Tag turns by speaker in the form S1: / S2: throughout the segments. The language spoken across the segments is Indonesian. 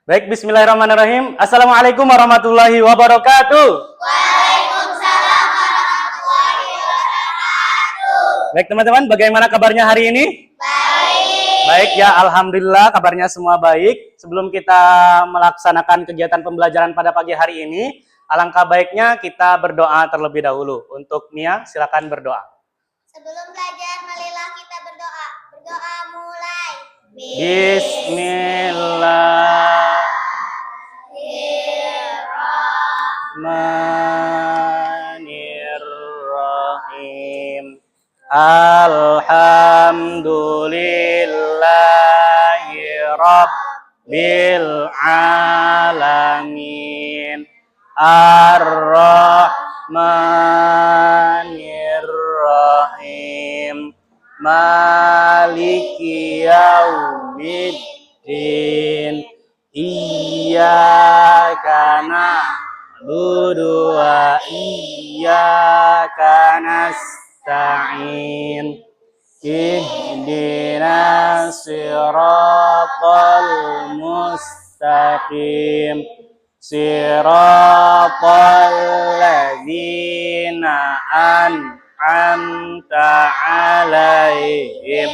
S1: Baik, bismillahirrahmanirrahim. Assalamualaikum warahmatullahi wabarakatuh.
S2: Waalaikumsalam warahmatullahi wabarakatuh.
S1: Baik teman-teman, bagaimana kabarnya hari ini?
S2: Baik.
S1: Baik ya, alhamdulillah kabarnya semua baik. Sebelum kita melaksanakan kegiatan pembelajaran pada pagi hari ini, alangkah baiknya kita berdoa terlebih dahulu. Untuk Mia, silakan berdoa.
S2: Sebelum belajar, marilah kita berdoa. Berdoa mulai.
S1: Bismillahirrahmanirrahim. Alhamdulillahi rabbil alamin. Ar-Rahmanirrahim. Maliki yaumiddin. Iyyaka na'budu wa iyyaka nasta'in. Ihdinas siratal mustaqim. Siratal ladzina an'amta 'alaihim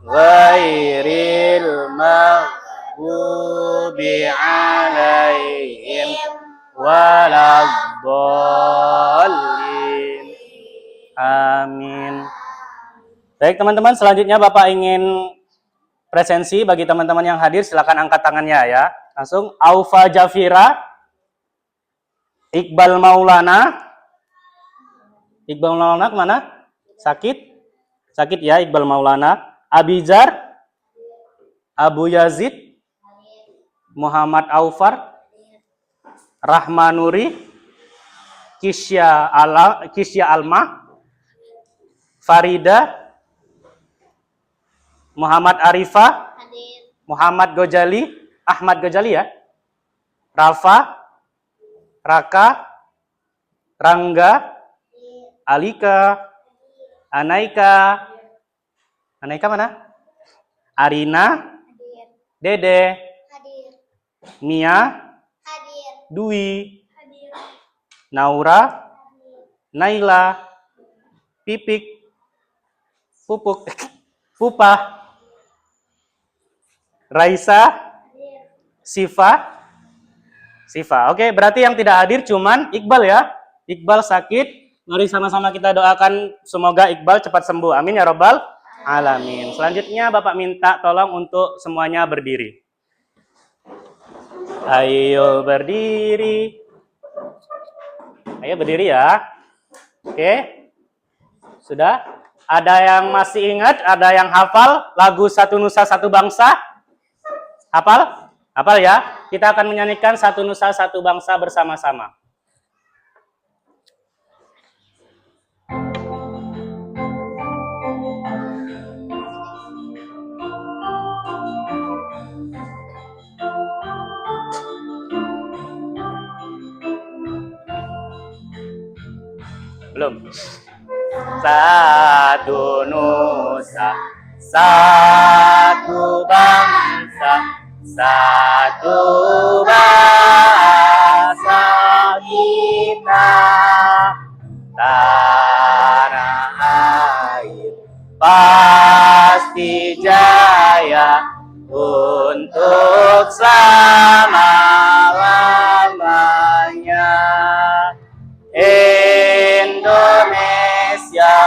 S1: ghairil maghdubi 'alaihim waladdallin. Amin. Baik teman-teman, selanjutnya Bapak ingin presensi bagi teman-teman yang hadir, silakan angkat tangannya ya. Langsung Aufa Jafira, Iqbal Maulana. Iqbal Maulana kemana? Sakit? Sakit ya Iqbal Maulana. Abizar, Abu Yazid, Muhammad Aufar, Rahmanuri, Kisya Alma, Farida, Muhammad Arifah, Muhammad Gojali, Ahmad Gojali ya, Rafa, Raka, Rangga, Alika, Anaika, Anaika mana? Arina, Dede, Mia, Dwi, Naura, Naila, Pipik, Pupuk, Pupa, Raisa, Sifa. Oke, berarti yang tidak hadir cuman Iqbal ya. Iqbal sakit. Mari sama-sama kita doakan semoga Iqbal cepat sembuh. Amin ya robbal alamin. Selanjutnya Bapak minta tolong untuk semuanya berdiri. Ayo berdiri. Ayo berdiri ya. Oke. Sudah? Ada yang masih ingat? Ada yang hafal lagu Satu Nusa Satu Bangsa? Hafal? Hafal ya? Kita akan menyanyikan Satu Nusa Satu Bangsa bersama-sama. Belum? Satu nusa, satu bangsa, satu bahasa kita, tanah air pasti jaya untuk selama-lamanya. Indonesia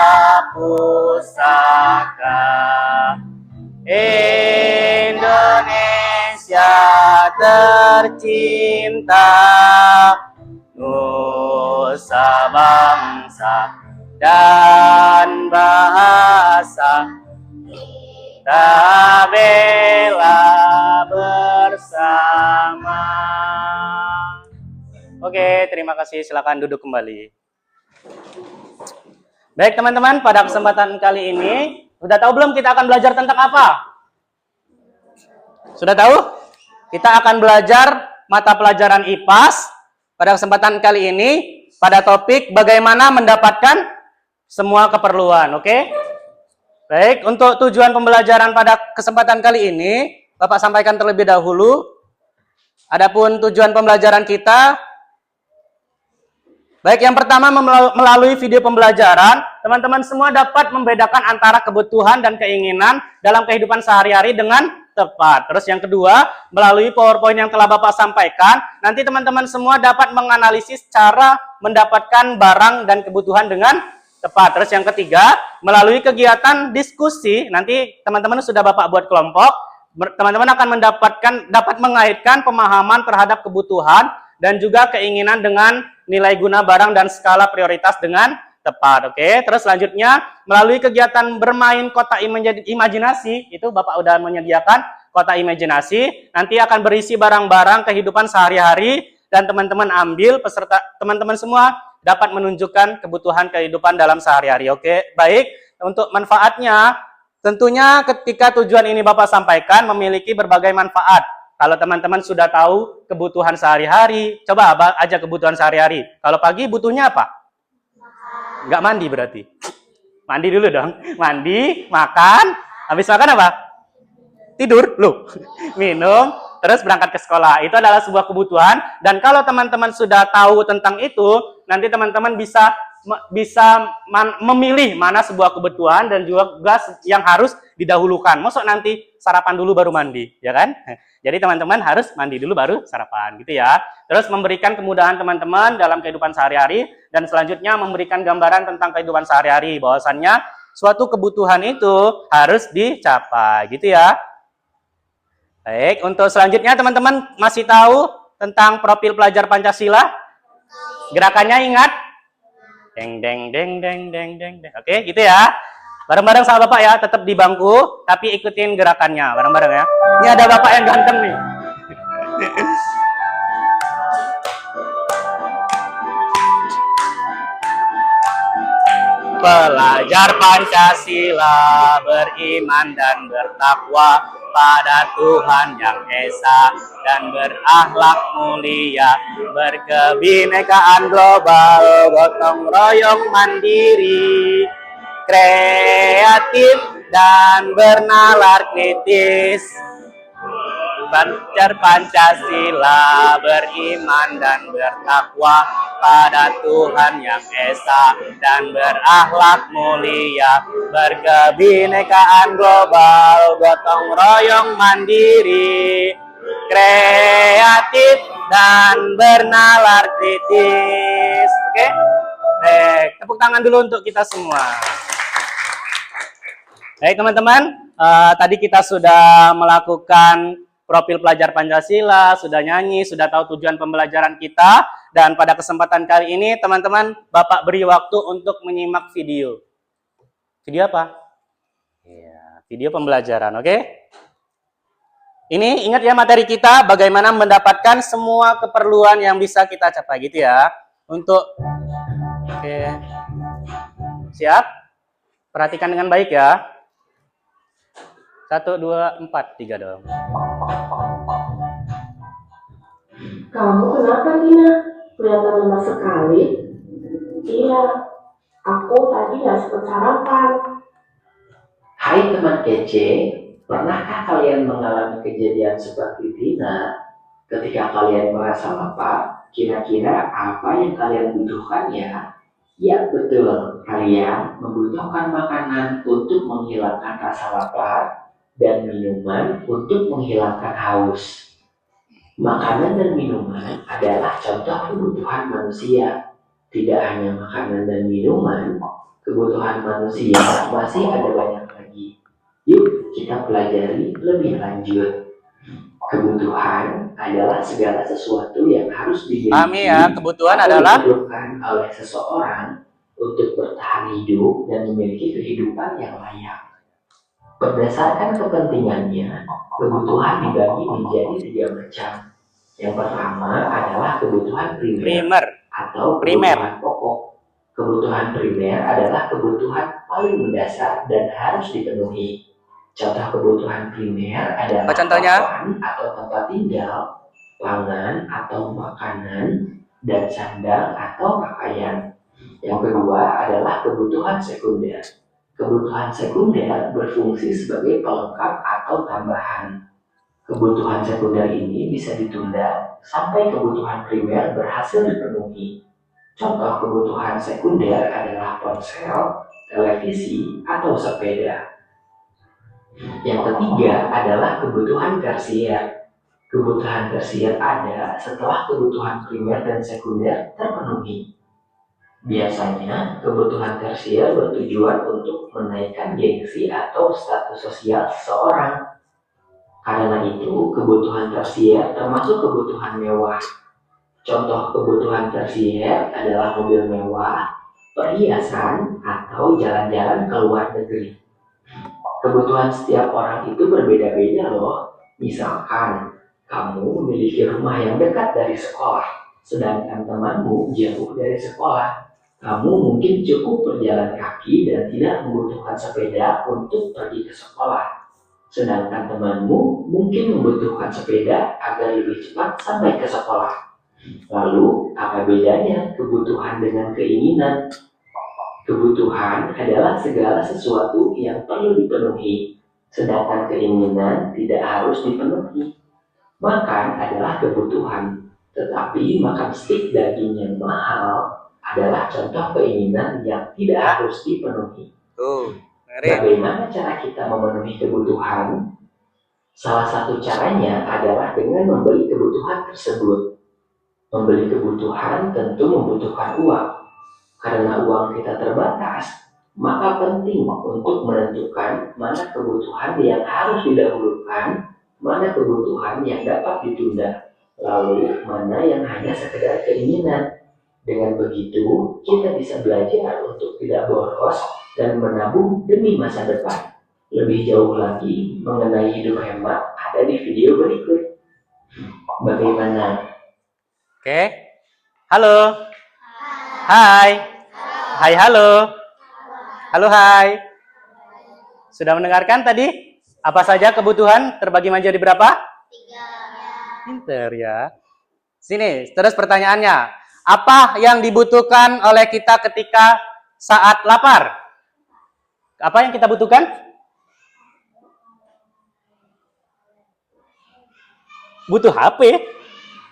S1: pusaka, Indonesia tercinta, nusa bangsa dan bahasa kita bela bersama. Oke, terima kasih. Silakan duduk kembali. Baik teman-teman, pada kesempatan kali ini, sudah tahu belum kita akan belajar tentang apa? Sudah tahu? Kita akan belajar mata pelajaran IPAS pada kesempatan kali ini pada topik bagaimana mendapatkan semua keperluan, oke? Baik, untuk tujuan pembelajaran pada kesempatan kali ini, Bapak sampaikan terlebih dahulu Adapun tujuan pembelajaran kita, baik yang pertama melalui video pembelajaran, teman-teman semua dapat membedakan antara kebutuhan dan keinginan dalam kehidupan sehari-hari dengan tepat. Terus yang kedua, melalui PowerPoint yang telah Bapak sampaikan, nanti teman-teman semua dapat menganalisis cara mendapatkan barang dan kebutuhan dengan tepat. Terus yang ketiga, melalui kegiatan diskusi, nanti teman-teman sudah Bapak buat kelompok, teman-teman akan dapat mengaitkan pemahaman terhadap kebutuhan dan juga keinginan dengan nilai guna barang dan skala prioritas dengan tepat. Oke, terus selanjutnya melalui kegiatan bermain kota imajinasi, itu Bapak udah menyediakan kota imajinasi, nanti akan berisi barang-barang kehidupan sehari-hari dan teman-teman ambil peserta teman-teman semua dapat menunjukkan kebutuhan kehidupan dalam sehari-hari. Oke, baik. Untuk manfaatnya, tentunya ketika tujuan ini Bapak sampaikan memiliki berbagai manfaat. Kalau teman-teman sudah tahu kebutuhan sehari-hari, coba aja kebutuhan sehari-hari. Kalau pagi butuhnya apa? Nggak mandi berarti. Mandi dulu dong. Mandi, makan, habis makan apa? Tidur, loh. Minum, terus berangkat ke sekolah. Itu adalah sebuah kebutuhan. Dan kalau teman-teman sudah tahu tentang itu, nanti teman-teman bisa memilih mana sebuah kebutuhan dan juga yang harus didahulukan. Maksud nanti sarapan dulu baru mandi, ya kan? Jadi teman-teman harus mandi dulu baru sarapan, gitu ya. Terus memberikan kemudahan teman-teman dalam kehidupan sehari-hari dan selanjutnya memberikan gambaran tentang kehidupan sehari-hari, bahwasannya suatu kebutuhan itu harus dicapai, gitu ya. Baik, untuk selanjutnya teman-teman masih tahu tentang profil pelajar Pancasila? Gerakannya ingat? Deng deng deng deng deng deng deng. Oke, gitu ya. Bareng-bareng sama Bapak ya, tetap di bangku tapi ikutin gerakannya bareng-bareng ya. Ini ada Bapak yang ganteng nih. Pelajar Pancasila beriman dan bertakwa pada Tuhan Yang Esa dan berakhlak mulia, berkebinekaan global, gotong royong mandiri, kreatif dan bernalar kritis. Pelajar Pancasila beriman dan bertakwa pada Tuhan Yang Esa dan berakhlak mulia, berkebinekaan global, gotong royong mandiri, kreatif dan bernalar kritis. Oke? Baik, tepuk tangan dulu untuk kita semua. Baik teman-teman, tadi kita sudah melakukan profil pelajar Pancasila, sudah nyanyi, sudah tahu tujuan pembelajaran kita, dan pada kesempatan kali ini teman-teman, Bapak beri waktu untuk menyimak video. Video apa? Ya, video pembelajaran, oke? Ini ingat ya materi kita, bagaimana mendapatkan semua keperluan yang bisa kita capai, gitu ya. Oke. Siap? Perhatikan dengan baik ya. 1, 2, 4, 3 dong.
S3: Kamu kenapa, Tina? Kelihatan lemas sekali. Iya, aku tadi nggak sempat sarapan.
S4: Hai teman kece, pernahkah kalian mengalami kejadian seperti Tina? Ketika kalian merasa lapar, kira-kira apa yang kalian butuhkan ya? Ya betul, kalian membutuhkan makanan untuk menghilangkan rasa lapar dan minuman untuk menghilangkan haus. Makanan dan minuman adalah contoh kebutuhan manusia. Tidak hanya makanan dan minuman, kebutuhan manusia masih ada banyak lagi. Yuk kita pelajari lebih lanjut. Kebutuhan adalah segala sesuatu yang harus dimiliki
S1: kebutuhan adalah
S4: diperlukan oleh seseorang untuk bertahan hidup dan memiliki kehidupan yang layak. Berdasarkan kepentingannya, kebutuhan dibagi menjadi 3 macam. Yang pertama adalah kebutuhan primer atau kebutuhan pokok. Kebutuhan primer adalah kebutuhan paling mendasar dan harus dipenuhi. Contoh kebutuhan primer adalah papan atau tempat tinggal, pangan atau makanan, dan sandang atau pakaian. Yang kedua adalah kebutuhan sekunder. Kebutuhan sekunder berfungsi sebagai pelengkap atau tambahan. Kebutuhan sekunder ini bisa ditunda sampai kebutuhan primer berhasil dipenuhi. Contoh kebutuhan sekunder adalah ponsel, televisi, atau sepeda. Yang ketiga adalah kebutuhan tersier. Kebutuhan tersier ada setelah kebutuhan primer dan sekunder terpenuhi. Biasanya, kebutuhan tersier bertujuan untuk menaikkan gengsi atau status sosial seseorang. Karena itu, kebutuhan tersier termasuk kebutuhan mewah. Contoh kebutuhan tersier adalah mobil mewah, perhiasan, atau jalan-jalan ke luar negeri. Kebutuhan setiap orang itu berbeda-beda loh. Misalkan, kamu memiliki rumah yang dekat dari sekolah, sedangkan temanmu jauh dari sekolah. Kamu mungkin cukup berjalan kaki dan tidak membutuhkan sepeda untuk pergi ke sekolah. Sedangkan temanmu mungkin membutuhkan sepeda agar lebih cepat sampai ke sekolah. Lalu, apa bedanya kebutuhan dengan keinginan? Kebutuhan adalah segala sesuatu yang perlu dipenuhi, sedangkan keinginan tidak harus dipenuhi. Makan adalah kebutuhan, tetapi makan stik daging yang mahal adalah contoh keinginan yang tidak harus dipenuhi. Bagaimana cara kita memenuhi kebutuhan? Salah satu caranya adalah dengan membeli kebutuhan tersebut. Membeli kebutuhan tentu membutuhkan uang. Karena uang kita terbatas, maka penting untuk menentukan mana kebutuhan yang harus didahulukan, mana kebutuhan yang dapat ditunda, lalu mana yang hanya sekedar keinginan. Dengan begitu, kita bisa belajar untuk tidak boros dan menabung demi masa depan. Lebih jauh lagi mengenai hidup hemat ada di video berikut. Bagaimana?
S1: Oke. Halo. Hai. Hai, halo. Halo, hai. Sudah mendengarkan tadi? Apa saja kebutuhan terbagi menjadi berapa?
S2: 3.
S1: Pinter ya. Sini, terus pertanyaannya. Apa yang dibutuhkan oleh kita ketika saat lapar? Apa yang kita butuhkan? Butuh HP.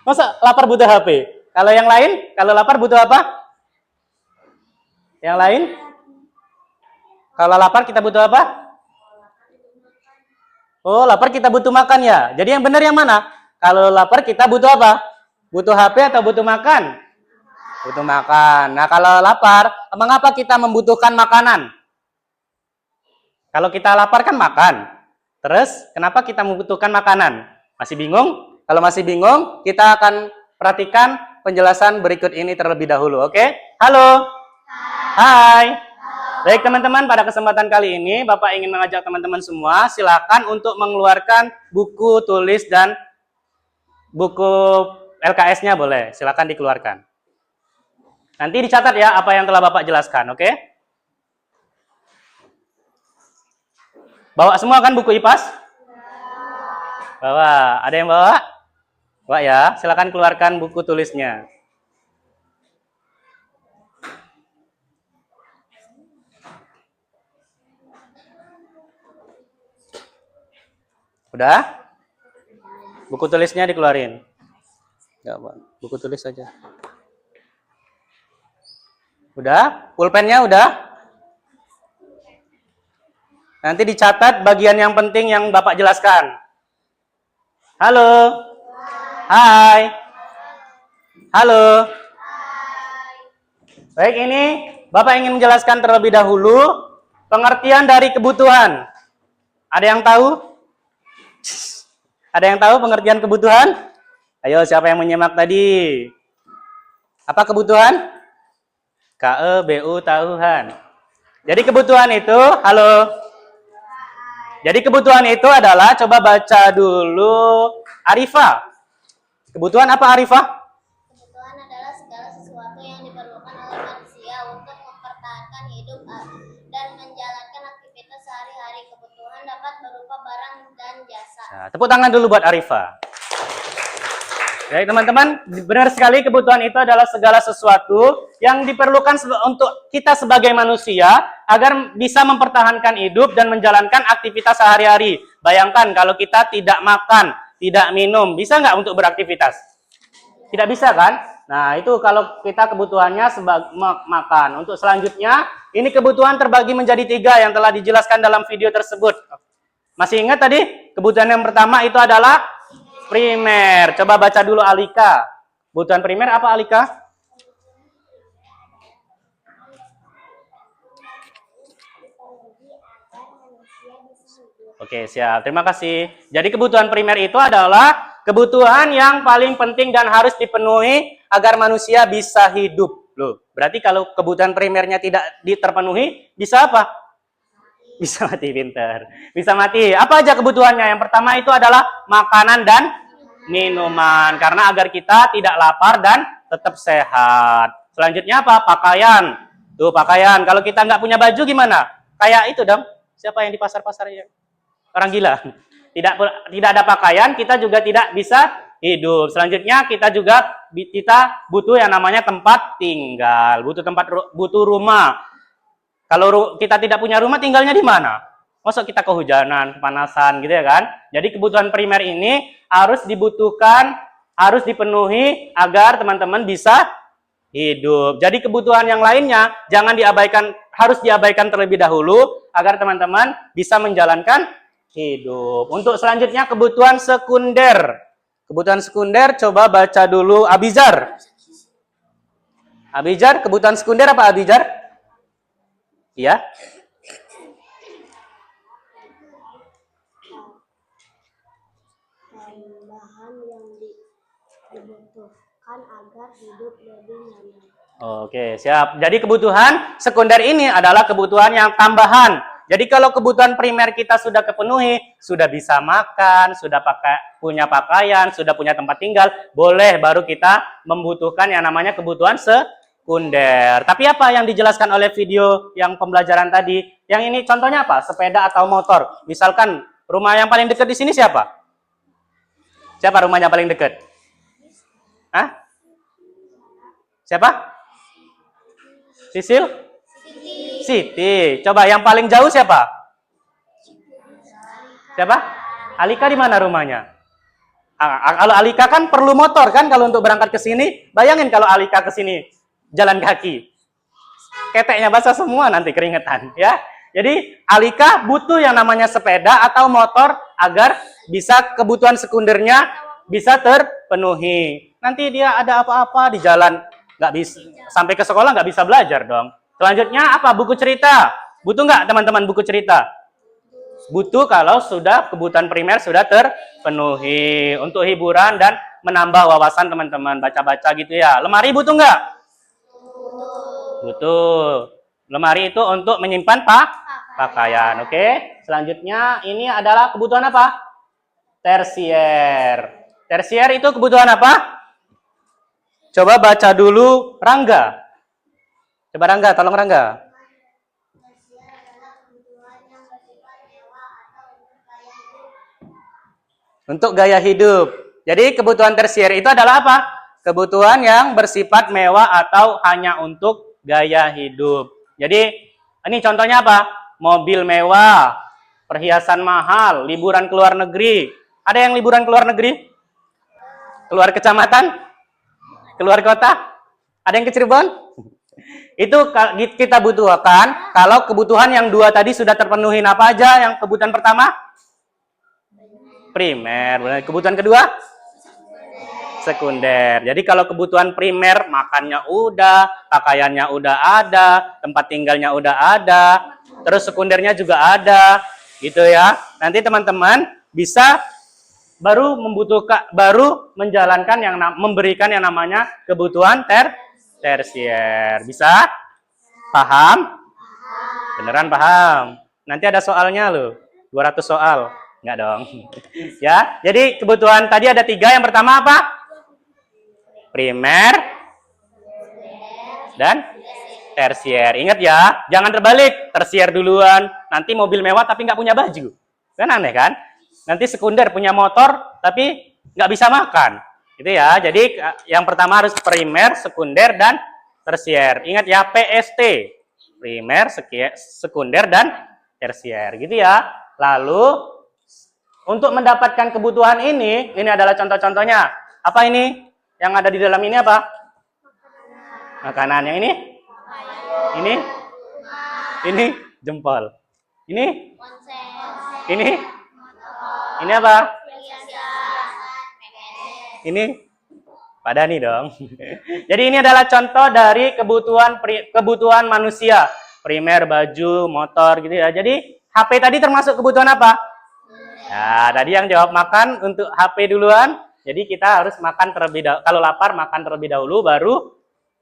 S1: Masa lapar butuh HP? Kalau yang lain, kalau lapar butuh apa? Yang lain? Kalau lapar kita butuh apa? Oh, lapar kita butuh makan ya. Jadi yang benar yang mana? Kalau lapar kita butuh apa? Butuh HP atau butuh makan? Butuh makan. Nah, kalau lapar, mengapa kita membutuhkan makanan? Kalau kita lapar kan makan. Terus, kenapa kita membutuhkan makanan? Masih bingung? Kalau masih bingung, kita akan perhatikan penjelasan berikut ini terlebih dahulu, oke? Halo. Hai. Baik teman-teman, pada kesempatan kali ini Bapak ingin mengajak teman-teman semua silakan untuk mengeluarkan buku tulis dan buku LKS-nya boleh, silakan dikeluarkan. Nanti dicatat ya apa yang telah Bapak jelaskan, oke? Bawa semua kan buku IPAS? Bawa, ada yang bawa? Bawa ya, silakan keluarkan buku tulisnya. Udah? Buku tulisnya dikeluarin. Enggak, Bang. Buku tulis saja. Udah? Pulpennya udah? Nanti dicatat bagian yang penting yang Bapak jelaskan. Halo. Hai. Halo. Baik, ini Bapak ingin menjelaskan terlebih dahulu pengertian dari kebutuhan. Ada yang tahu? Ada yang tahu pengertian kebutuhan? Ayo, siapa yang menyimak tadi? Apa kebutuhan? KEBU tahuan. Jadi kebutuhan itu, halo. Jadi kebutuhan itu adalah, coba baca dulu Arifah. Kebutuhan apa Arifah?
S2: Kebutuhan adalah segala sesuatu yang diperlukan oleh manusia untuk mempertahankan hidup dan menjalankan aktivitas sehari-hari. Kebutuhan dapat berupa barang dan jasa.
S1: Nah, tepuk tangan dulu buat Arifah. Baik teman-teman, benar sekali kebutuhan itu adalah segala sesuatu yang diperlukan untuk kita sebagai manusia agar bisa mempertahankan hidup dan menjalankan aktivitas sehari-hari. Bayangkan kalau kita tidak makan, tidak minum, bisa nggak untuk beraktivitas? Tidak bisa kan? Nah itu kalau kita kebutuhannya sebagai makan. Untuk selanjutnya, ini kebutuhan terbagi menjadi 3 yang telah dijelaskan dalam video tersebut. Masih ingat tadi? Kebutuhan yang pertama itu adalah primer. Coba baca dulu Alika. Kebutuhan primer apa Alika? Oke, siap. Terima kasih. Jadi kebutuhan primer itu adalah kebutuhan yang paling penting dan harus dipenuhi agar manusia bisa hidup. Loh, berarti kalau kebutuhan primernya tidak terpenuhi, bisa apa? Bisa mati, pinter. Bisa mati. Apa aja kebutuhannya? Yang pertama itu adalah makanan dan minuman. Karena agar kita tidak lapar dan tetap sehat. Selanjutnya apa? Pakaian. Tuh, pakaian. Kalau kita nggak punya baju gimana? Kayak itu dong. Siapa yang di pasar-pasar ya? Orang gila. Tidak ada pakaian, kita juga tidak bisa hidup. Selanjutnya kita butuh yang namanya tempat tinggal. Butuh rumah. Kalau kita tidak punya rumah, tinggalnya di mana? Masa kita kehujanan, kepanasan gitu ya kan? Jadi kebutuhan primer ini harus dibutuhkan, harus dipenuhi agar teman-teman bisa hidup. Jadi kebutuhan yang lainnya jangan diabaikan, harus diabaikan terlebih dahulu agar teman-teman bisa menjalankan hidup. Untuk selanjutnya kebutuhan sekunder. Kebutuhan sekunder coba baca dulu Abizar. Abizar, kebutuhan sekunder apa Abizar? Iya.
S2: Bahan yang dibutuhkan agar hidup lebih nyaman.
S1: Oke, siap. Jadi kebutuhan sekunder ini adalah kebutuhan yang tambahan. Jadi kalau kebutuhan primer kita sudah kepenuhi, sudah bisa makan, sudah punya pakaian, sudah punya tempat tinggal, boleh baru kita membutuhkan yang namanya kebutuhan sekunder. Tapi apa yang dijelaskan oleh video yang pembelajaran tadi? Yang ini contohnya apa? Sepeda atau motor. Misalkan rumah yang paling dekat di sini siapa? Siapa rumahnya paling dekat? Hah? Siapa? Sisil? Siti. Coba yang paling jauh siapa? Siapa? Alika di mana rumahnya? Kalau Alika kan perlu motor kan kalau untuk berangkat ke sini. Bayangin kalau Alika ke sini jalan kaki. Keteknya basah semua nanti keringetan ya. Jadi Alika butuh yang namanya sepeda atau motor agar bisa kebutuhan sekundernya bisa terpenuhi. Nanti dia ada apa-apa di jalan nggak bisa sampai ke sekolah nggak bisa belajar dong. Selanjutnya apa? Buku cerita. Butuh nggak teman-teman buku cerita? Butuh kalau sudah kebutuhan primer sudah terpenuhi untuk hiburan dan menambah wawasan teman-teman baca-baca gitu ya. Lemari butuh nggak? Butuh. Lemari itu untuk menyimpan pakaian. Oke. Selanjutnya ini adalah kebutuhan apa? Tersier. Tersier itu kebutuhan apa? Coba baca dulu Rangga. Coba Rangga, tolong Rangga. Untuk gaya hidup. Jadi kebutuhan tersier itu adalah apa? Kebutuhan yang bersifat mewah atau hanya untuk gaya hidup. Jadi ini contohnya apa? Mobil mewah, perhiasan mahal, liburan ke luar negeri. Ada yang liburan ke luar negeri? Keluar kecamatan? Keluar kota? Ada yang ke Cirebon? Itu kita butuhkan kalau kebutuhan yang 2 tadi sudah terpenuhi. Apa aja yang kebutuhan pertama? Primer. Kebutuhan kedua? Sekunder. Jadi kalau kebutuhan primer, makannya udah, pakaiannya udah ada, tempat tinggalnya udah ada, terus sekundernya juga ada, gitu ya. Nanti teman-teman bisa baru menjalankan memberikan yang namanya kebutuhan tersier. Bisa? Paham? Beneran paham? Nanti ada soalnya loh. 200 soal. Enggak dong. Ya, jadi kebutuhan tadi ada 3. Yang pertama apa? Primer dan tersier. Ingat ya, jangan terbalik. Tersier duluan, nanti mobil mewah tapi nggak punya baju. Kan aneh kan? Nanti sekunder punya motor tapi nggak bisa makan. Gitu ya. Jadi yang pertama harus primer, sekunder, dan tersier. Ingat ya, PST. Primer, sekunder, dan tersier. Gitu ya. Lalu, untuk mendapatkan kebutuhan ini adalah contoh-contohnya. Apa ini? Yang ada di dalam ini apa? Makanan. Yang ini? Ini? Ini jempol. Ini? Ini? Ini apa? Ini Pak Dani dong. Jadi ini adalah contoh dari kebutuhan manusia. Primer, baju, motor gitu ya. Jadi HP tadi termasuk kebutuhan apa? Ya, tadi yang jawab makan untuk HP duluan. Jadi kita harus makan terlebih dahulu. Kalau lapar makan terlebih dahulu, baru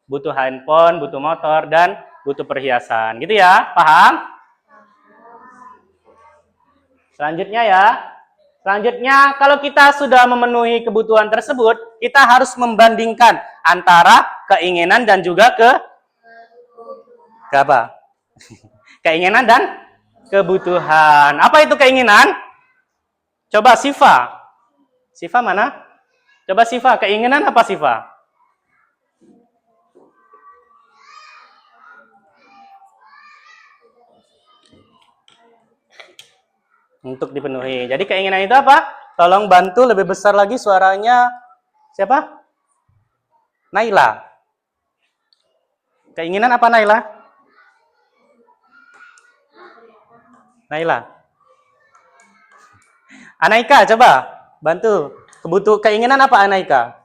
S1: butuh handphone, butuh motor, dan butuh perhiasan. Gitu ya, paham? Selanjutnya ya. Selanjutnya, kalau kita sudah memenuhi kebutuhan tersebut, kita harus membandingkan antara keinginan dan juga ke apa? Keinginan dan kebutuhan. Apa itu keinginan? Coba Siva. Siva mana? Coba Siva, keinginan apa Siva? Untuk dipenuhi. Jadi keinginan itu apa? Tolong bantu lebih besar lagi suaranya. Siapa? Naila. Keinginan apa Naila? Naila. Anaika, coba bantu. Keinginan apa Anaika?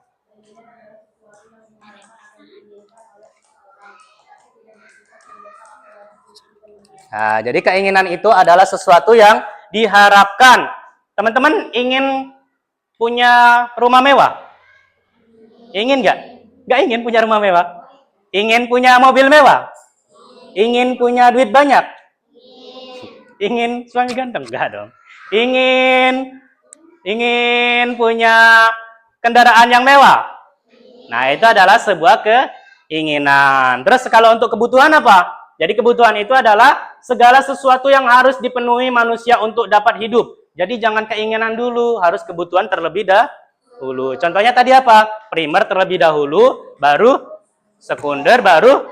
S1: Nah, jadi keinginan itu adalah sesuatu yang diharapkan. Teman-teman ingin punya rumah mewah? Ingin nggak? Nggak ingin punya rumah mewah? Ingin punya mobil mewah? Ingin punya duit banyak? Ingin suami ganteng? Nggak dong. Ingin punya kendaraan yang mewah? Nah, itu adalah sebuah keinginan. Terus kalau untuk kebutuhan apa? Jadi kebutuhan itu adalah segala sesuatu yang harus dipenuhi manusia untuk dapat hidup. Jadi jangan keinginan dulu, harus kebutuhan terlebih dahulu. Contohnya tadi apa? Primer terlebih dahulu, baru sekunder, baru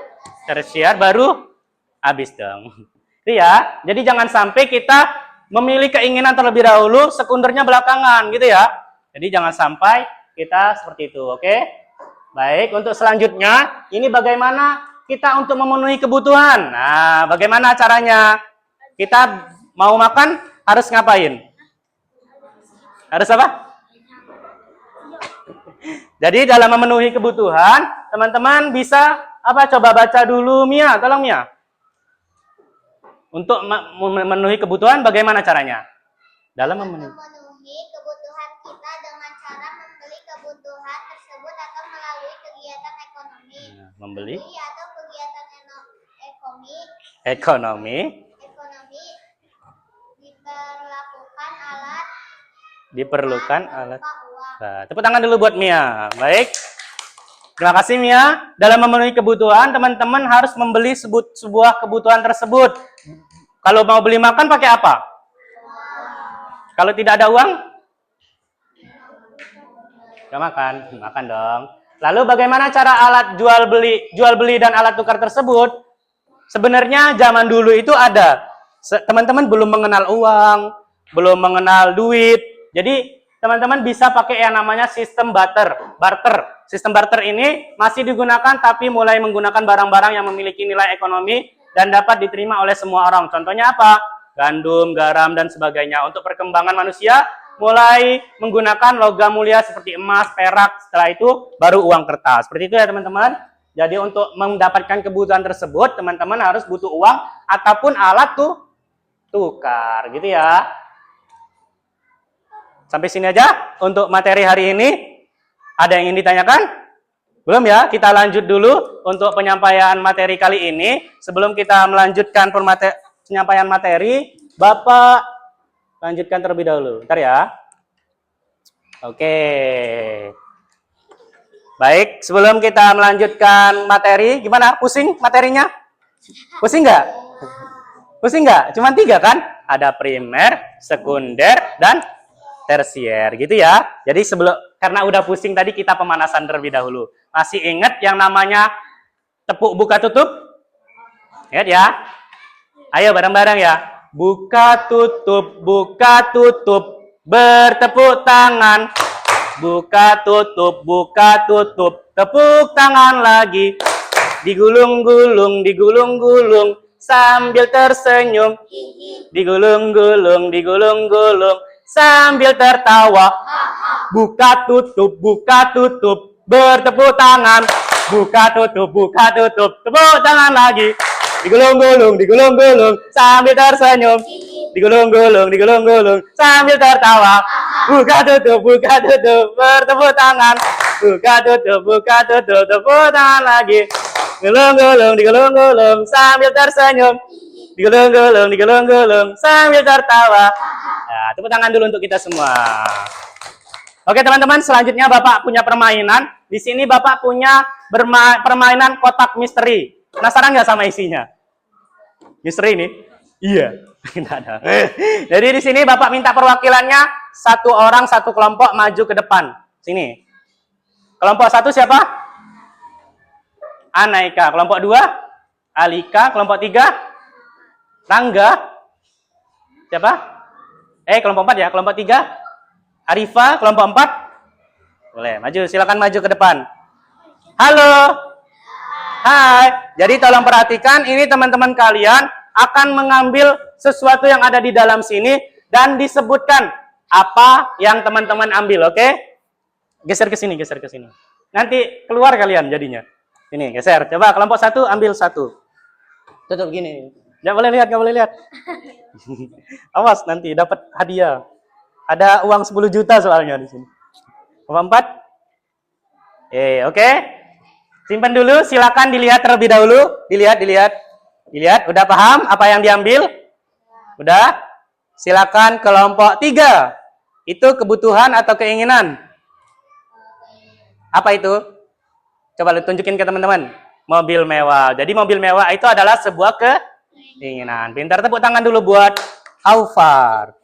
S1: tersier, baru habis dong. Itu ya. Jadi jangan sampai kita memilih keinginan terlebih dahulu, sekundernya belakangan gitu ya. Jadi jangan sampai kita seperti itu, oke? Baik, untuk selanjutnya ini bagaimana kita untuk memenuhi kebutuhan. Nah, bagaimana caranya? Kita mau makan harus ngapain? Harus apa? Jadi dalam memenuhi kebutuhan, teman-teman bisa apa? Coba baca dulu Mia, tolong Mia. Untuk memenuhi kebutuhan bagaimana caranya? Dalam memenuhi
S2: kebutuhan kita dengan cara membeli kebutuhan tersebut atau melalui kegiatan ekonomi.
S1: Nah, membeli
S2: Atau kegiatan
S1: ekonomi diperlukan alat. Nah, tepuk tangan dulu buat Mia. Baik. Terima kasih Mia. Dalam memenuhi kebutuhan, teman-teman harus membeli sebuah kebutuhan tersebut. Kalau mau beli makan pakai apa? Kalau tidak ada uang? Gak makan. Makan dong. Lalu bagaimana cara alat jual beli dan alat tukar tersebut? Sebenarnya zaman dulu itu ada. Teman-teman belum mengenal uang, belum mengenal duit. Jadi teman-teman bisa pakai yang namanya sistem barter. Sistem barter ini masih digunakan tapi mulai menggunakan barang-barang yang memiliki nilai ekonomi dan dapat diterima oleh semua orang. Contohnya apa? Gandum, garam, dan sebagainya. Untuk perkembangan manusia mulai menggunakan logam mulia seperti emas, perak, setelah itu baru uang kertas. Seperti itu ya teman-teman. Jadi untuk mendapatkan kebutuhan tersebut, teman-teman harus butuh uang ataupun alat tukar, gitu ya. Sampai sini aja untuk materi hari ini. Ada yang ingin ditanyakan? Belum ya? Kita lanjut dulu untuk penyampaian materi kali ini. Sebelum kita melanjutkan penyampaian materi, Bapak lanjutkan terlebih dahulu. Bentar ya. Oke. Baik, sebelum kita melanjutkan materi, gimana? Pusing materinya? Pusing nggak? Pusing nggak? Cuma 3 kan? Ada primer, sekunder, dan tersier, gitu ya. Jadi Karena udah pusing tadi kita pemanasan terlebih dahulu. Masih ingat yang namanya tepuk buka tutup? Ingat ya? Ayo bareng-bareng ya. Buka tutup, bertepuk tangan. Buka tutup, tepuk tangan lagi. Digulung-gulung, sambil tersenyum. Digulung-gulung, sambil tertawa. Buka tutup, bertepuk tangan. Buka tutup, tepuk tangan lagi. Digulung-gulung, sambil tersenyum. Digulung-gulung, sambil tertawa. Buka tutup, bertepuk tangan. Buka tutup, tepuk tangan lagi. Digulung-gulung, sambil tersenyum. Digulung-gulung, sambil tertawa. Nah, tepuk tangan dulu untuk kita semua. Oke teman-teman, selanjutnya Bapak punya permainan. Di sini Bapak punya permainan kotak misteri. Penasaran nggak sama isinya? Misteri ini? Iya. Jadi di sini Bapak minta perwakilannya satu orang satu kelompok maju ke depan. Sini. Kelompok satu siapa? Anaika. Kelompok dua? Alika. Kelompok tiga? Rangga. Siapa? Kelompok empat ya. Kelompok tiga? Arifa. Kelompok empat? Boleh. Maju. Silakan maju ke depan. Halo. Hai. Jadi tolong perhatikan. Ini teman-teman kalian akan mengambil sesuatu yang ada di dalam sini dan disebutkan apa yang teman-teman ambil, oke? Geser ke sini. Nanti keluar kalian jadinya. Ini, geser. Coba kelompok satu ambil satu. Tutup gini. Nggak boleh lihat. Awas nanti dapat hadiah. Ada uang 10 juta soalnya di sini. Kelompok 4. Oke. Simpan dulu, silakan dilihat terlebih dahulu. Dilihat. Udah paham apa yang diambil? Udah? Silakan kelompok 3. Itu kebutuhan atau keinginan? Apa itu? Coba lu tunjukin ke teman-teman. Mobil mewah. Jadi mobil mewah itu adalah sebuah keinginan. Pintar, tepuk tangan dulu buat Aufar.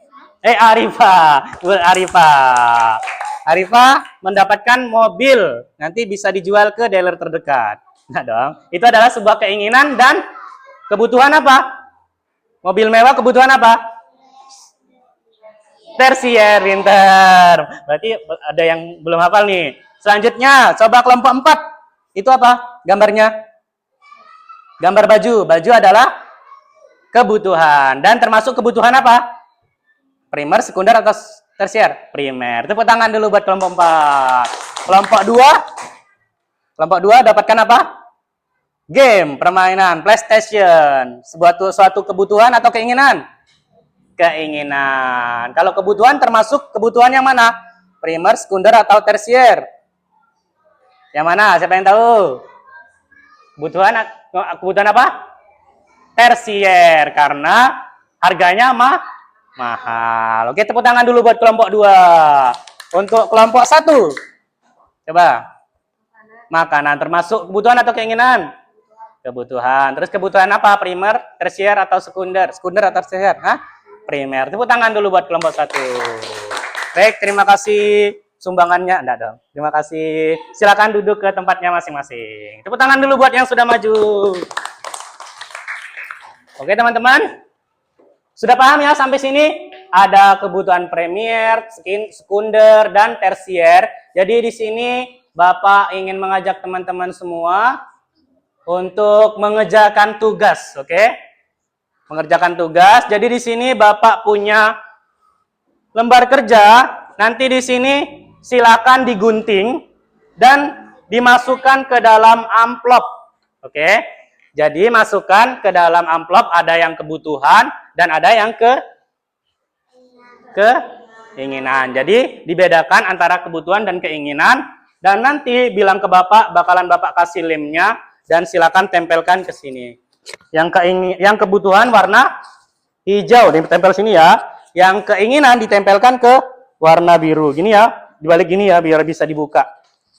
S1: Arifa mendapatkan mobil. Nanti bisa dijual ke dealer terdekat. Nah dong. Itu adalah sebuah keinginan dan kebutuhan apa? Mobil mewah kebutuhan apa? Tersier, pintar. Berarti ada yang belum hafal nih. Selanjutnya, coba kelompok 4. Itu apa gambarnya? Gambar baju. Baju adalah kebutuhan. Dan termasuk kebutuhan apa? Primer, sekunder, atau tersier? Primer. Tepuk tangan dulu buat kelompok 4. Kelompok 2. Kelompok 2 dapatkan apa? Game, permainan, PlayStation. Suatu kebutuhan atau keinginan? Keinginan. Kalau kebutuhan termasuk kebutuhan yang mana? Primer, sekunder, atau tersier? Yang mana? Siapa yang tahu? Kebutuhan apa? Tersier. Karena harganya mahal. Oke, tepuk tangan dulu buat kelompok 2. Untuk kelompok 1. Coba. Makanan termasuk kebutuhan atau keinginan? Kebutuhan. Terus kebutuhan apa? Primer, tersier, atau sekunder? Sekunder atau tersier? Primer. Tepuk tangan dulu buat kelompok 1. Baik, terima kasih sumbangannya. Enggak dong. Terima kasih. Silakan duduk ke tempatnya masing-masing. Tepuk tangan dulu buat yang sudah maju. Oke, teman-teman. Sudah paham ya sampai sini? Ada kebutuhan primer, sekunder, dan tersier. Jadi di sini Bapak ingin mengajak teman-teman semua untuk mengerjakan tugas, oke? Mengerjakan tugas. Jadi di sini Bapak punya lembar kerja. Nanti di sini silakan digunting dan dimasukkan ke dalam amplop, oke? Jadi masukkan ke dalam amplop, ada yang kebutuhan dan ada yang keinginan. Jadi dibedakan antara kebutuhan dan keinginan dan nanti bilang ke Bapak, bakalan Bapak kasih lemnya dan silakan tempelkan ke sini. Yang kebutuhan warna hijau ditempel sini ya. Yang keinginan ditempelkan ke warna biru. Gini ya, dibalik gini ya biar bisa dibuka.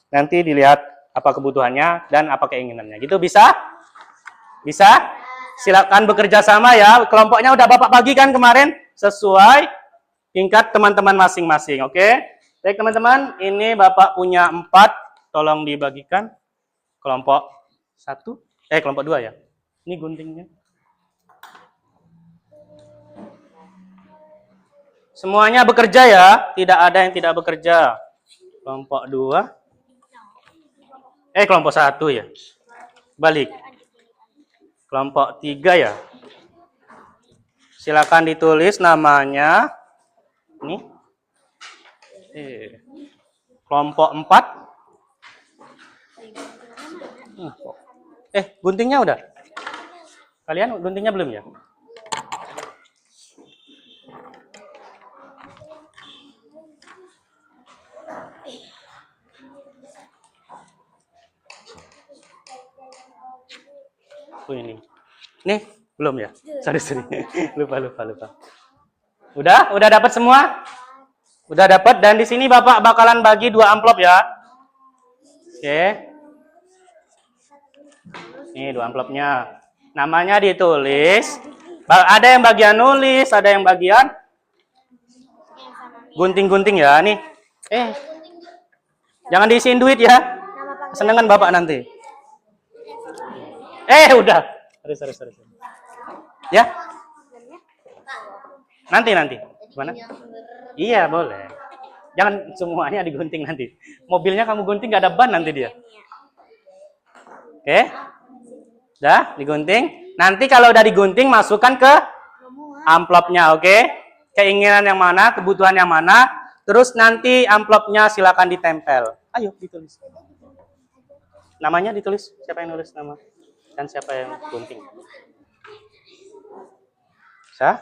S1: Nanti dilihat apa kebutuhannya dan apa keinginannya. Gitu bisa? Bisa? Silakan bekerja sama ya. Kelompoknya udah Bapak bagikan kemarin sesuai tingkat teman-teman masing-masing, oke? Baik teman-teman, ini Bapak punya 4, tolong dibagikan. Kelompok 1, kelompok 2 ya. Ini guntingnya. Semuanya bekerja ya, tidak ada yang tidak bekerja. Kelompok 2. Kelompok 1 ya. Balik. Kelompok 3 ya. Silakan ditulis namanya. Ini. Kelompok 4. Guntingnya udah? Kalian guntingnya belum ya? Ini. Nih, belum ya? Sorry. Lupa. Udah dapat semua? Udah dapat, dan di sini Bapak bakalan bagi 2 amplop ya. Oke. Nih 2 amplopnya. Namanya ditulis. Ada yang bagian nulis, ada yang bagian gunting-gunting ya. Nih. Jangan diisiin duit ya. Senengan Bapak nanti. Udah. Sorry. Ya? Nanti. Gimana? Iya, boleh. Jangan semuanya digunting nanti. Mobilnya kamu gunting nggak ada ban nanti dia. Oke? Udah digunting. Nanti kalau udah digunting, masukkan ke amplopnya, oke? Keinginan yang mana, kebutuhan yang mana. Terus nanti amplopnya silakan ditempel. Ayo, ditulis. Namanya ditulis. Siapa yang nulis nama? Dan siapa yang gunting? Bisa?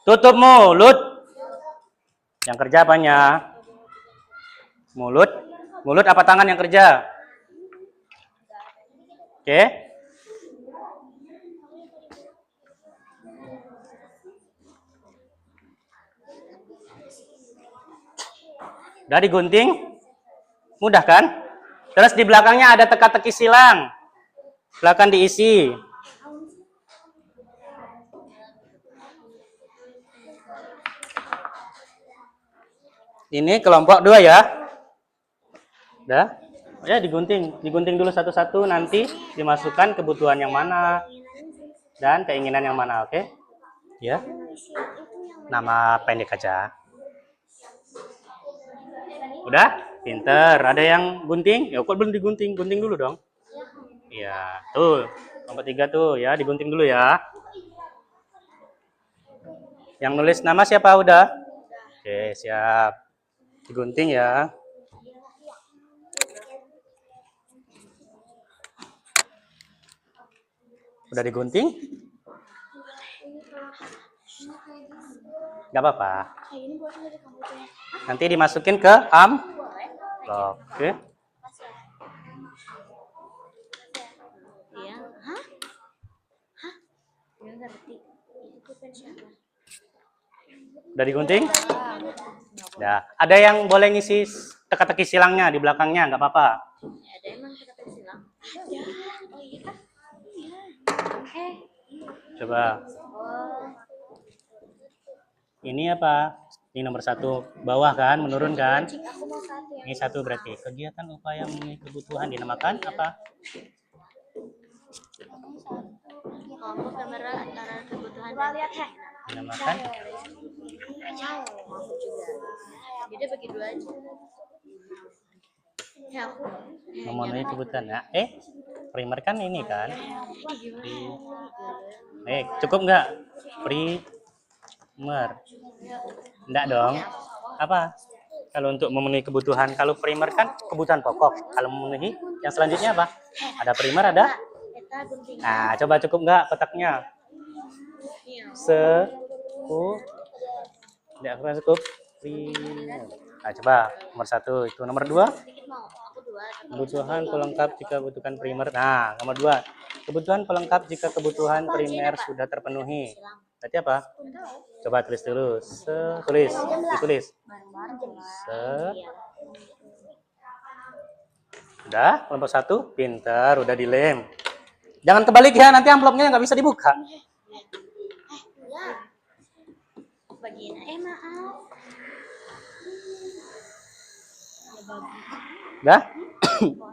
S1: Tutup mulut. Yang kerja apanya? Mulut. Mulut apa tangan yang kerja? Oke. Udah digunting? Mudah kan? Terus di belakangnya ada teka-teki silang. Silakan diisi. Ini kelompok 2 ya. Udah? Ya digunting dulu satu-satu, nanti dimasukkan kebutuhan yang mana dan keinginan yang mana, oke? Ya. Nama pendek aja. Udah? Pinter. Ada yang gunting? Ya kok belum digunting? Gunting dulu dong. Iya, tuh. Kelompok 3 tuh ya, digunting dulu ya. Yang nulis nama siapa udah? Oke, siap. Digunting ya. Udah digunting? Gak apa-apa. Nanti dimasukin ke amplop. Oke. Udah digunting? Ya. Ada yang boleh ngisi teka-teki silangnya di belakangnya, nggak apa-apa.
S2: Ada emang teka-teki silang?
S1: Coba. Ini apa? Ini nomor 1 bawah kan, menurun kan? Ini 1 berarti kegiatan upaya memenuhi kebutuhan dinamakan apa?
S2: Kelompok gambar antara kebutuhan
S1: Dinamakan
S2: jadi bagi 2 aja. Ya aku.
S1: memenuhi kebutuhan. Nah, primer kan ini kan? Cukup nggak? Primer. Enggak dong. Apa? Kalau untuk memenuhi kebutuhan, kalau primer kan kebutuhan pokok. Kalau memenuhi, yang selanjutnya apa? Ada primer, ada? Nah, coba cukup nggak kotaknya? Tidak kurang cukup. Nah, coba nomor 1 itu. Nomor 2, kebutuhan pelengkap jika kebutuhan primer. Nah, nomor 2, kebutuhan pelengkap jika kebutuhan primer sudah terpenuhi. Berarti apa? Coba tulis dulu. Tulis, ditulis. Udah, kelompok 1, pintar, udah dilem. Jangan kebalik ya, nanti amplopnya nggak bisa dibuka.
S2: Bagian maaf.
S1: Udah?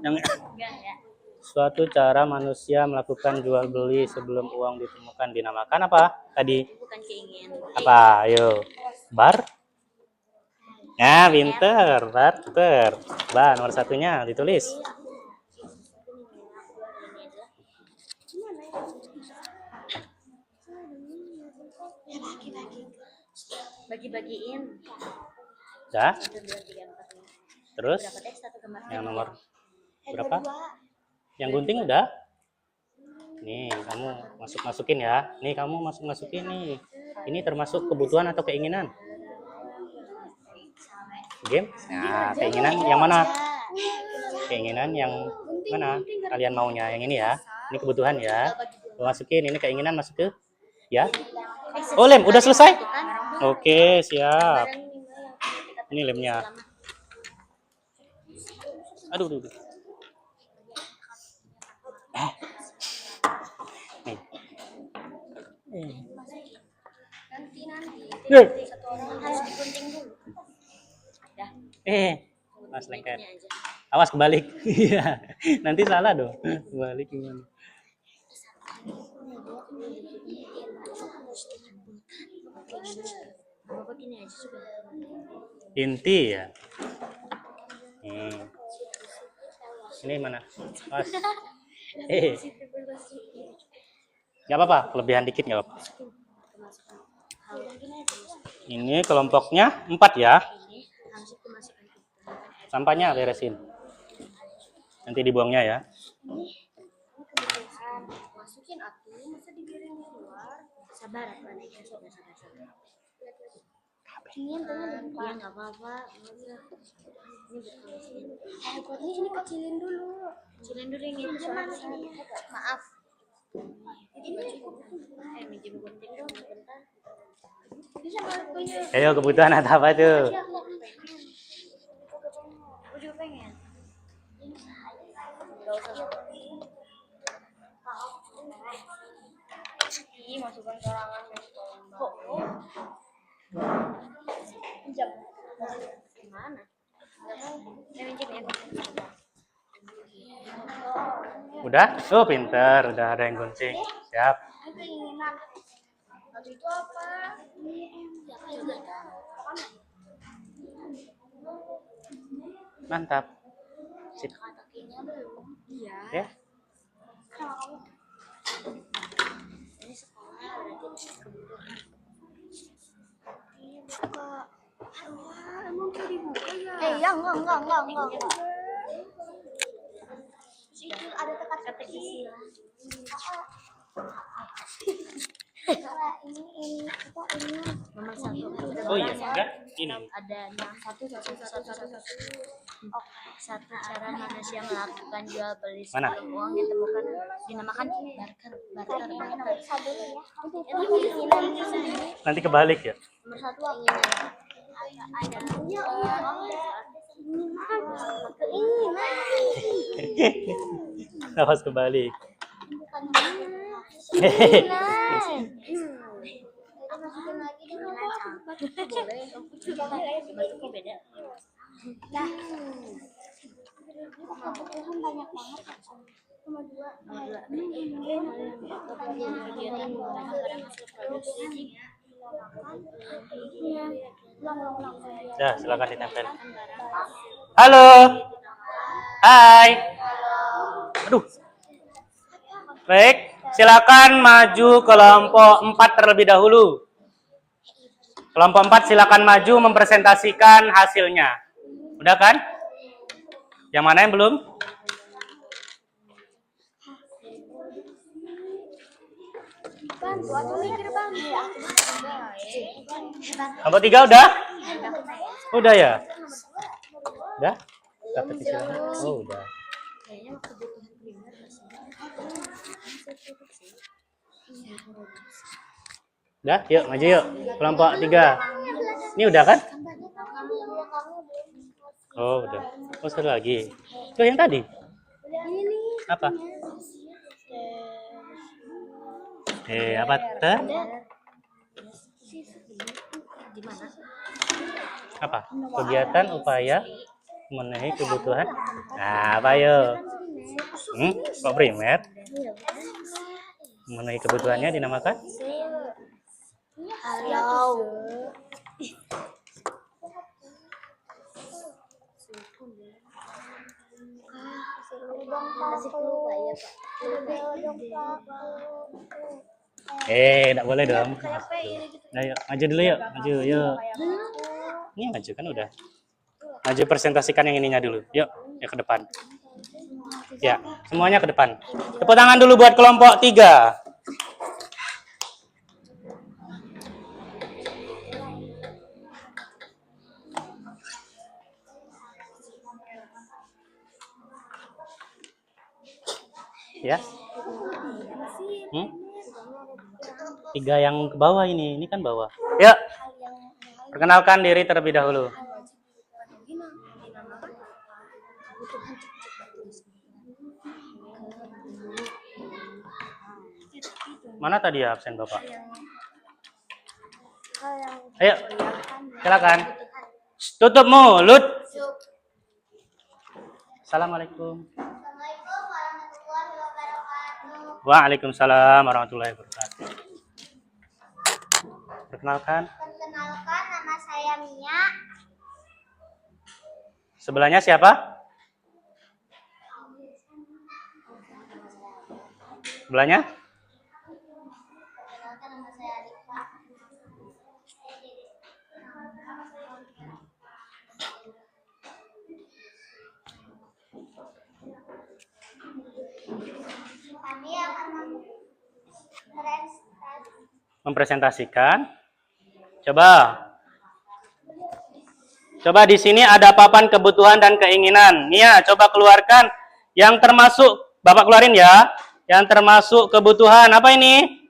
S1: Yang
S2: Enggak ya.
S1: suatu cara manusia melakukan jual beli sebelum uang ditemukan dinamakan apa? Tadi
S2: Bukan keinginan.
S1: apa? Ayo. Bar? Ya, pinter, pinter. Bah, nomor satunya ditulis.
S2: Bagi-bagiin.
S1: Udah?
S2: 1, 2, 3, 4, 5.
S1: Terus
S2: Berapa teks satu gambar?
S1: yang nomor berapa? Yang gunting udah? Nih, kamu masukin ya. Nih, kamu masukin nih. Ini termasuk kebutuhan atau keinginan? Game? Nah, keinginan yang mana? Keinginan yang mana? Kalian maunya yang ini ya. Ini kebutuhan ya. Masukin ini keinginan masuk ke ya. Oh, lem udah selesai? Oke, siap. Ini lemnya. Aduh, aduh, aduh.
S2: Nanti satu orang harus digunting dulu.
S1: Mas lengket. Awas kebalik. Iya. Nanti salah dong. Kebalik gimana? Inti ya. Ini mana? Mas. Nggak apa-apa, kelebihan dikit nggak apa-apa. Ini kelompoknya 4 ya. Sampahnya beresin. Nanti dibuangnya ya.
S2: Masukin atuh, masa dibiarin di luar? Sabar, Ini iya nggak apa-apa. Ini kecilin dulu. Kecilin dulu ini. Maaf. Minjem gunting dong sebentar.
S1: Ayo, kebutuhan atau apa tuh?
S2: Aku juga pengen. Ih, masukkan karangan kok. Pinjam. Gimana? Minjem ya.
S1: Udah? Oh, pinter. Udah ada yang gunting. Siap.
S2: Keinginan. Waktu itu apa?
S1: Mantap. Sip.
S2: Katakinya belum. Iya.
S1: Ya.
S2: Ini sekolah berarti kebutuhan. Iya buka. Wah, emang tuh dibuka ya? Enggak. Itu ada teka-teki sila. Ini nomor 1.
S1: Oh iya, enggak. Ini.
S2: Ada yang satu. Oke, satu cara manusia melakukan jual beli
S1: Mana?
S2: sebelum uang ditemukan dinamakan barter.
S1: Nanti kebalik ya.
S2: Nomor 1 ada keinginan.
S1: Awas kebalik.
S2: Masukin lagi boleh. Bentuknya beda. Nah, kebutuhan banyak banget. Nomor 2. Kegiatan menggunakan barang hasil produksi.
S1: Dah, silakan ditempel. Halo. Hai. Aduh. Baik, silakan maju kelompok 4 terlebih dahulu. Kelompok 4 silakan maju mempresentasikan hasilnya. Udah kan? Yang mana yang belum? Kelompok 3 udah? Udah ya? Udah? Dapat isinya? Oh, udah. Udah, yuk maju yuk. Kelompok 3. Ini udah kan? Oh, udah. Oh, satu lagi. Tuh yang tadi. Apa? Apa tuh? Apa? Kegiatan upaya memenuhi kebutuhan. Nah, apa yuk? Kok primer? Memenuhi kebutuhannya dinamakan?
S2: Halo.
S1: Enggak boleh dong. Nah, yuk, maju dulu yuk, maju yuk. Ini maju kan udah. Maju presentasikan yang ininya dulu. Yuk, ya ke depan. Ya, semuanya ke depan. Tepuk tangan dulu buat kelompok 3. Ya. 3 yang ke bawah ini kan bawah. Yuk. Perkenalkan diri terlebih dahulu. Mana tadi ya absen Bapak? Ayo, silakan. Tutup mulut. Assalamualaikum.
S2: Assalamualaikum warahmatullahi wabarakatuh.
S1: Waalaikumsalam warahmatullahi wabarakatuh. Perkenalkan.
S2: Perkenalkan, nama saya Mia.
S1: Sebelahnya siapa? Sebelahnya?
S2: Perkenalkan, nama saya Adifa. Kami akan
S1: Mempresentasikan. Coba di sini ada papan kebutuhan dan keinginan. Nia, coba keluarkan yang termasuk, Bapak keluarin ya. Yang termasuk kebutuhan apa ini?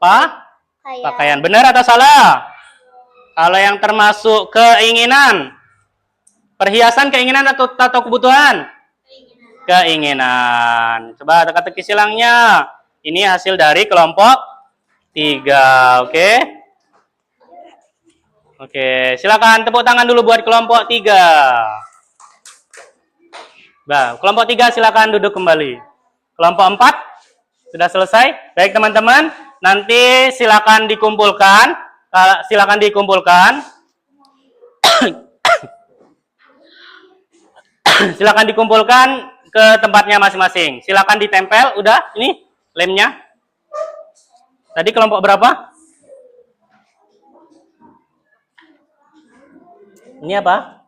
S1: Pakaian. Benar atau salah? Kalau yang termasuk keinginan, perhiasan keinginan atau kebutuhan? Keinginan. Coba teka-teki silangnya. Ini hasil dari kelompok 3, oke? Oke, silakan tepuk tangan dulu buat kelompok 3. Bah, kelompok 3 silakan duduk kembali. Kelompok 4 sudah selesai. Baik teman-teman, nanti silakan dikumpulkan. Silakan dikumpulkan ke tempatnya masing-masing. Silakan ditempel. Udah, ini lemnya. Tadi kelompok berapa? Ini apa?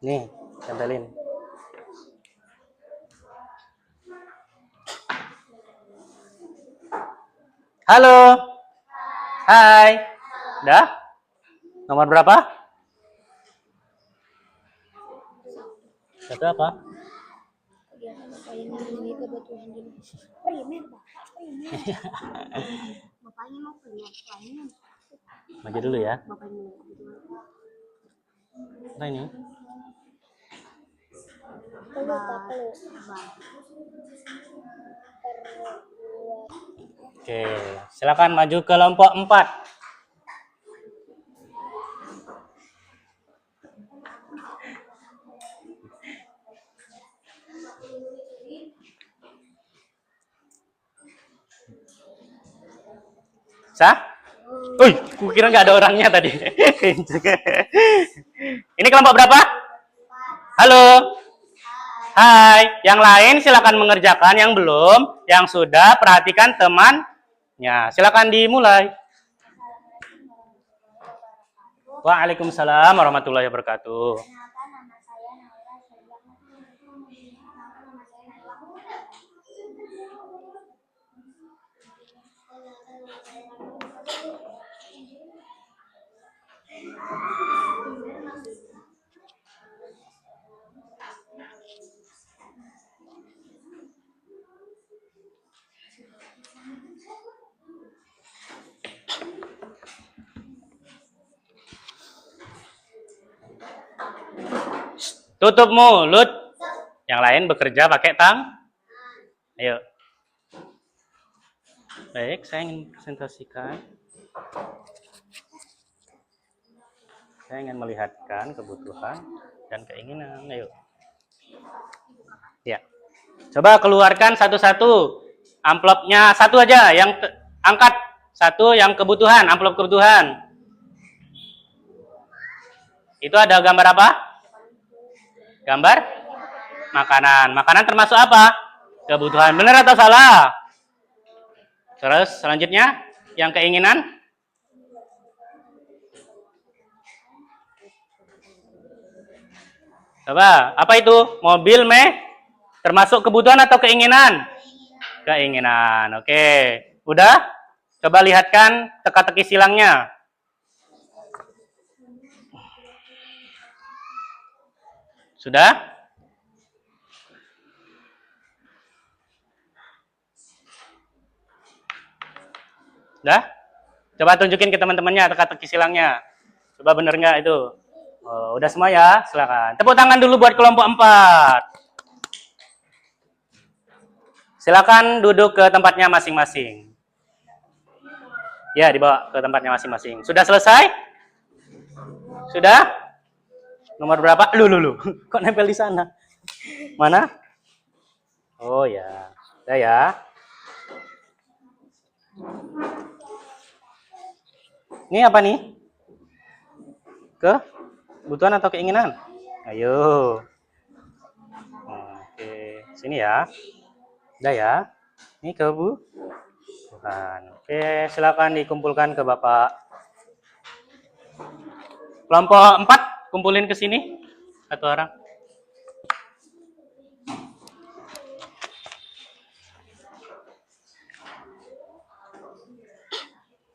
S1: Nih, tempelin. Halo. Hai. Udah? Nomor berapa? Satu apa?
S2: Bapaknya mau kuliah.
S1: Maju dulu ya. Apa ini? Oke, silakan maju ke kelompok 4. Sah? Kukira nggak ada orangnya tadi. Ini kelompok berapa? Halo. Hai. Yang lain silakan mengerjakan, yang belum, yang sudah perhatikan temannya. Silakan dimulai. Waalaikumsalam warahmatullahi wabarakatuh.
S2: Perkenalkan, nama saya Naura Syariah.
S1: Tutup mulut. Yang lain bekerja pakai Ayo. Baik, saya ingin presentasikan. Saya ingin melihatkan kebutuhan dan keinginan. Ayo. Ya. Coba keluarkan satu-satu. Amplopnya satu aja. Angkat satu yang kebutuhan. Amplop kebutuhan. Itu ada gambar apa? Gambar makanan. Makanan termasuk apa? Kebutuhan. Benar atau salah? Terus selanjutnya yang keinginan. Coba, apa itu? Mobil, termasuk kebutuhan atau keinginan? Keinginan, oke. Udah? Coba lihatkan teka-teki silangnya. Sudah? Udah? Coba tunjukin ke teman-temannya teka-teki silangnya. Coba bener nggak itu? Oh, udah semua ya? Silakan. Tepuk tangan dulu buat kelompok 4. Silakan duduk ke tempatnya masing-masing. Ya, dibawa ke tempatnya masing-masing. Sudah selesai? Sudah? Nomor berapa? Lu. Kok nempel di sana? Mana? Oh ya. Udah ya. Ini apa nih? Kebutuhan atau keinginan? Ayo. Oke, sini ya. Udah ya. Ini kebutuhan. Oke, silakan dikumpulkan ke Bapak. Kelompok 4, kumpulin ke sini. Satu orang.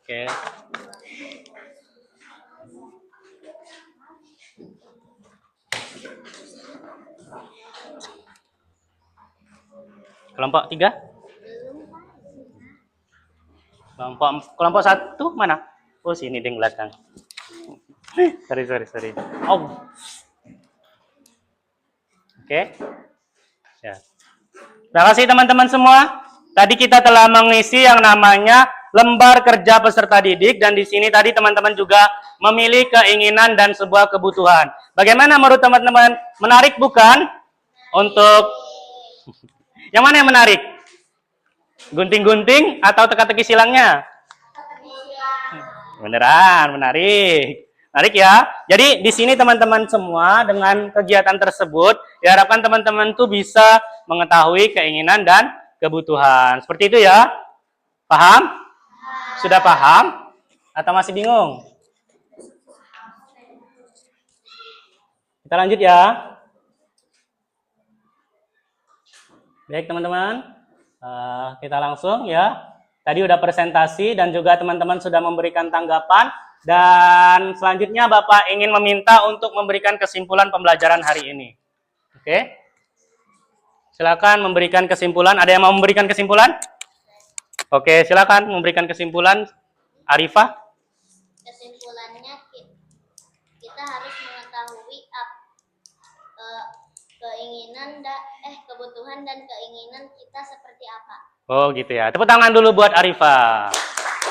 S1: Oke. Kelompok 3? Kelompok 1 mana? Oh, sini di belakang. Sorry. Oh. Oke. Ya. Terima kasih teman-teman semua. Tadi kita telah mengisi yang namanya lembar kerja peserta didik, dan di sini tadi teman-teman juga memilih keinginan dan sebuah kebutuhan. Bagaimana menurut teman-teman? Menarik bukan? Untuk yang mana yang menarik? Gunting-gunting atau teka-teki silangnya? Beneran, menarik. Menarik ya. Jadi di sini teman-teman semua dengan kegiatan tersebut diharapkan teman-teman tuh bisa mengetahui keinginan dan kebutuhan. Seperti itu ya. Paham? Sudah paham? Atau masih bingung? Kita lanjut ya. Baik teman-teman, kita langsung ya. Tadi udah presentasi dan juga teman-teman sudah memberikan tanggapan. Dan selanjutnya Bapak ingin meminta untuk memberikan kesimpulan pembelajaran hari ini. Oke? Silakan memberikan kesimpulan. Ada yang mau memberikan kesimpulan? Oke, silakan memberikan kesimpulan. Arifah?
S2: Kesimpulannya kita harus mengetahui kebutuhan dan keinginan kita seperti apa.
S1: Oh gitu ya. Tepuk tangan dulu buat Arifah.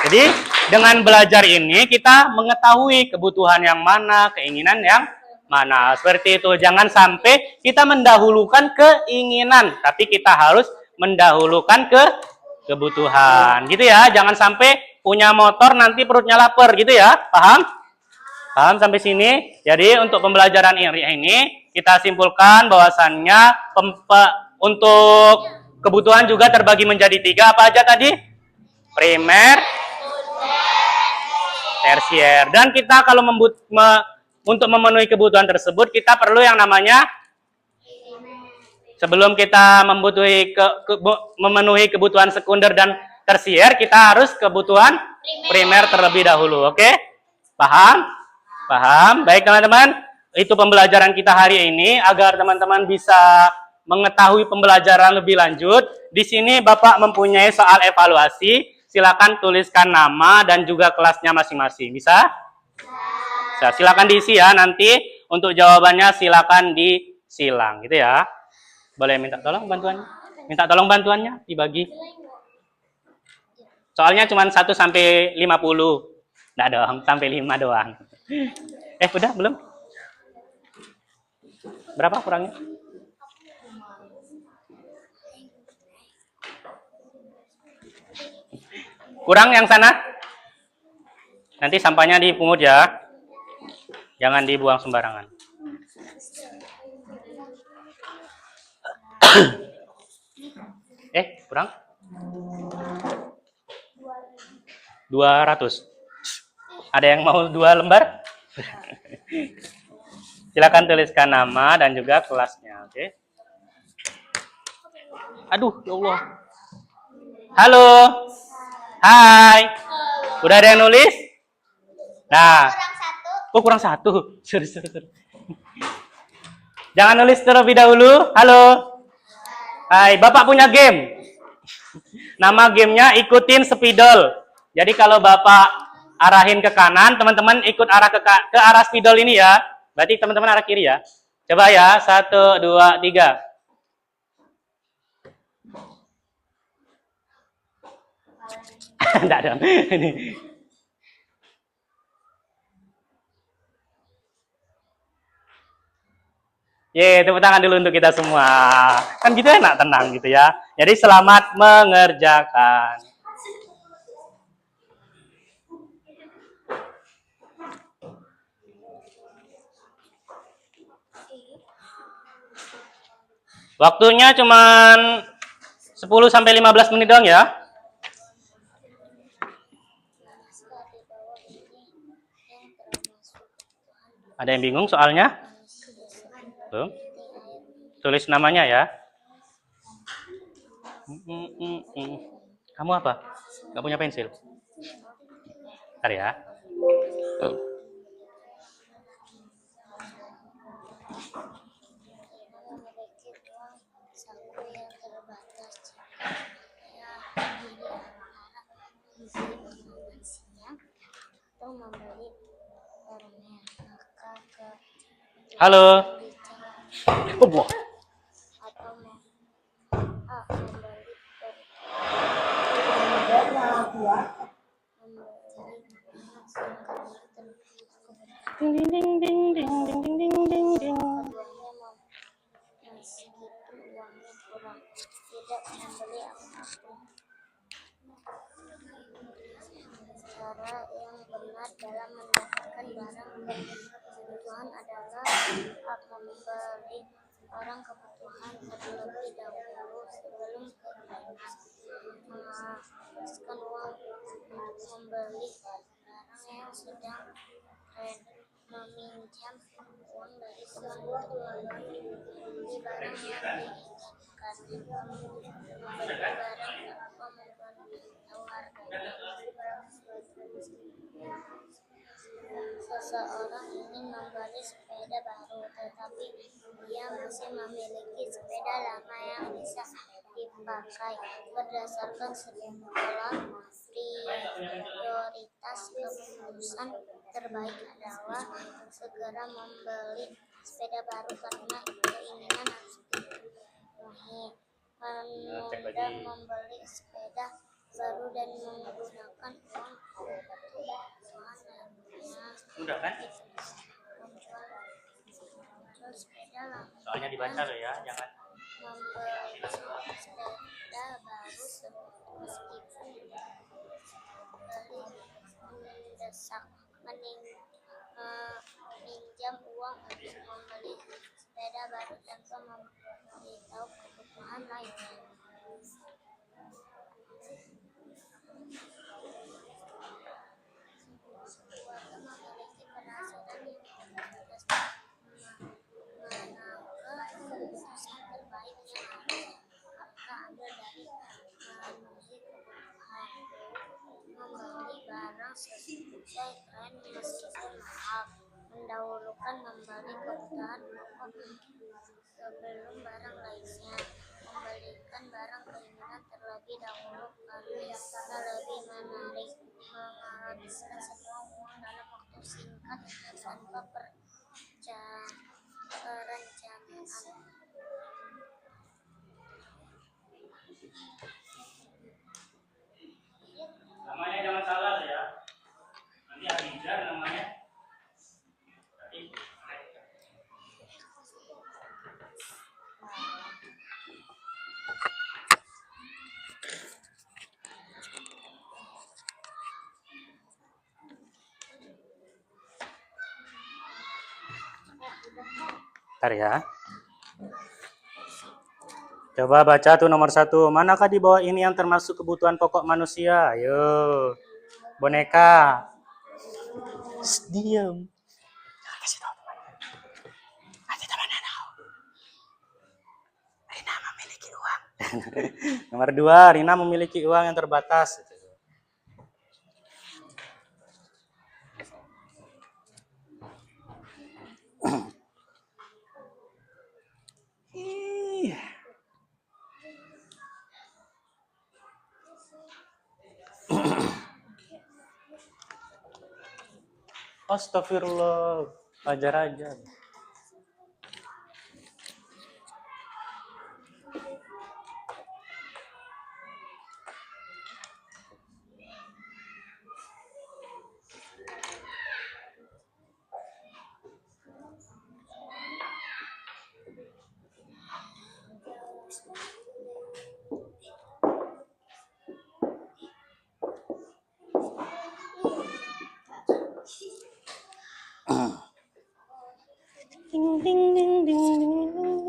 S1: Jadi dengan belajar ini kita mengetahui kebutuhan yang mana, keinginan yang mana. Seperti itu. Jangan sampai kita mendahulukan keinginan, tapi kita harus mendahulukan kebutuhan. Gitu ya. Jangan sampai punya motor nanti perutnya lapar gitu ya. Paham? Paham sampai sini? Jadi untuk pembelajaran ini kita simpulkan bahwasannya untuk kebutuhan juga terbagi menjadi 3. Apa aja tadi? Primer, tersier. Dan kita kalau untuk memenuhi kebutuhan tersebut kita perlu yang namanya, sebelum kita memenuhi kebutuhan sekunder dan tersier, kita harus kebutuhan primer terlebih dahulu. Oke? Paham? Paham? Baik teman-teman. Itu pembelajaran kita hari ini agar teman-teman bisa mengetahui pembelajaran lebih lanjut. Di sini Bapak mempunyai soal evaluasi. Silakan tuliskan nama dan juga kelasnya masing-masing. Bisa? Bisa. Silakan diisi ya nanti. Untuk jawabannya silakan silang gitu ya. Boleh minta tolong bantuannya? Minta tolong bantuannya dibagi. Soalnya cuma 1 sampai 50. Nggak dong, sampai 5 doang. Udah belum? Berapa kurangnya? Kurang yang sana? Nanti sampahnya dipungut ya. Jangan dibuang sembarangan. Kurang? 200. Ada yang mau 2 lembar? Silakan tuliskan nama dan juga kelasnya, oke? Aduh, ya Allah. Halo. Hai. Udah ada yang nulis? Nah.
S2: Kurang satu.
S1: Kurang 1. Sorry. Jangan nulis terlebih dahulu. Halo. Hai, Bapak punya game. Nama gamenya ikutin spidol. Jadi kalau Bapak arahin ke kanan, teman-teman ikut arah ke arah spidol ini ya. Berarti teman-teman arah kiri ya. Coba ya, 1, 2, 3. Enggak dong. Tepuk tangan dulu untuk kita semua. Kan gitu enak, tenang gitu ya. Jadi selamat mengerjakan. Waktunya cuman 10 sampai 15 menit doang ya. Ada yang bingung soalnya? Belum? Tulis namanya ya. Kamu apa? Gak punya pensil? Bentar ya. Halo. Ding ding ding ding ding ding ding ding ding.
S2: Meskipun uangnya kurang, tidak membeli apapun. Cara yang benar dalam mendapatkan barang kebutuhan adalah membeli barang kebutuhan terlebih dahulu sebelum menghabiskan uang untuk membeli barang yang sedang tren. Meminjam uang dari teman untuk membeli barang yang diinginkan, membeli barang tanpa memberitahu harganya. Seseorang ingin membeli sepeda baru, tetapi dia masih memiliki sepeda lama yang bisa dipakai. Berdasarkan skala prioritas, keputusan terbaik adalah segera membeli sepeda baru karena keinginan harus dipenuhi. Menunda membeli sepeda baru dan menggunakan uang kebutuhan lainnya.
S1: Udah kan?
S2: Menjual sepeda lama.
S1: Soalnya dibaca loh ya, jangan.
S2: Membeli sepeda baru meskipun beli mendesak. Meminjam uang untuk membeli sepeda baru tanpa memberitahu kebutuhan lainnya. Keluarga memiliki penghasilan yang terbatas, manakah keputusan terbaik yang harus mereka ambil dari memenuhi kebutuhan? Membeli barang sesuai tren meskipun mahal, mendahulukan membeli kebutuhan pokok sebelum barang lainnya, membelikan barang keinginan terlebih dahulu karena lebih menarik, menghabiskan semua uang dalam waktu singkat tanpa perencanaan
S1: Namanya jangan salah ya. Nanti Abidar namanya. Bentar ya. Coba baca tuh nomor 1. Manakah di bawah ini yang termasuk kebutuhan pokok manusia? Ayo. Boneka. Diam. Jangan kasih tahu temannya. Nanti temannya tahu. Rina memiliki uang. Nomor 2, Rina memiliki uang yang terbatas. Astagfirullah, ajar aja. Ding ding ding ding ding ding.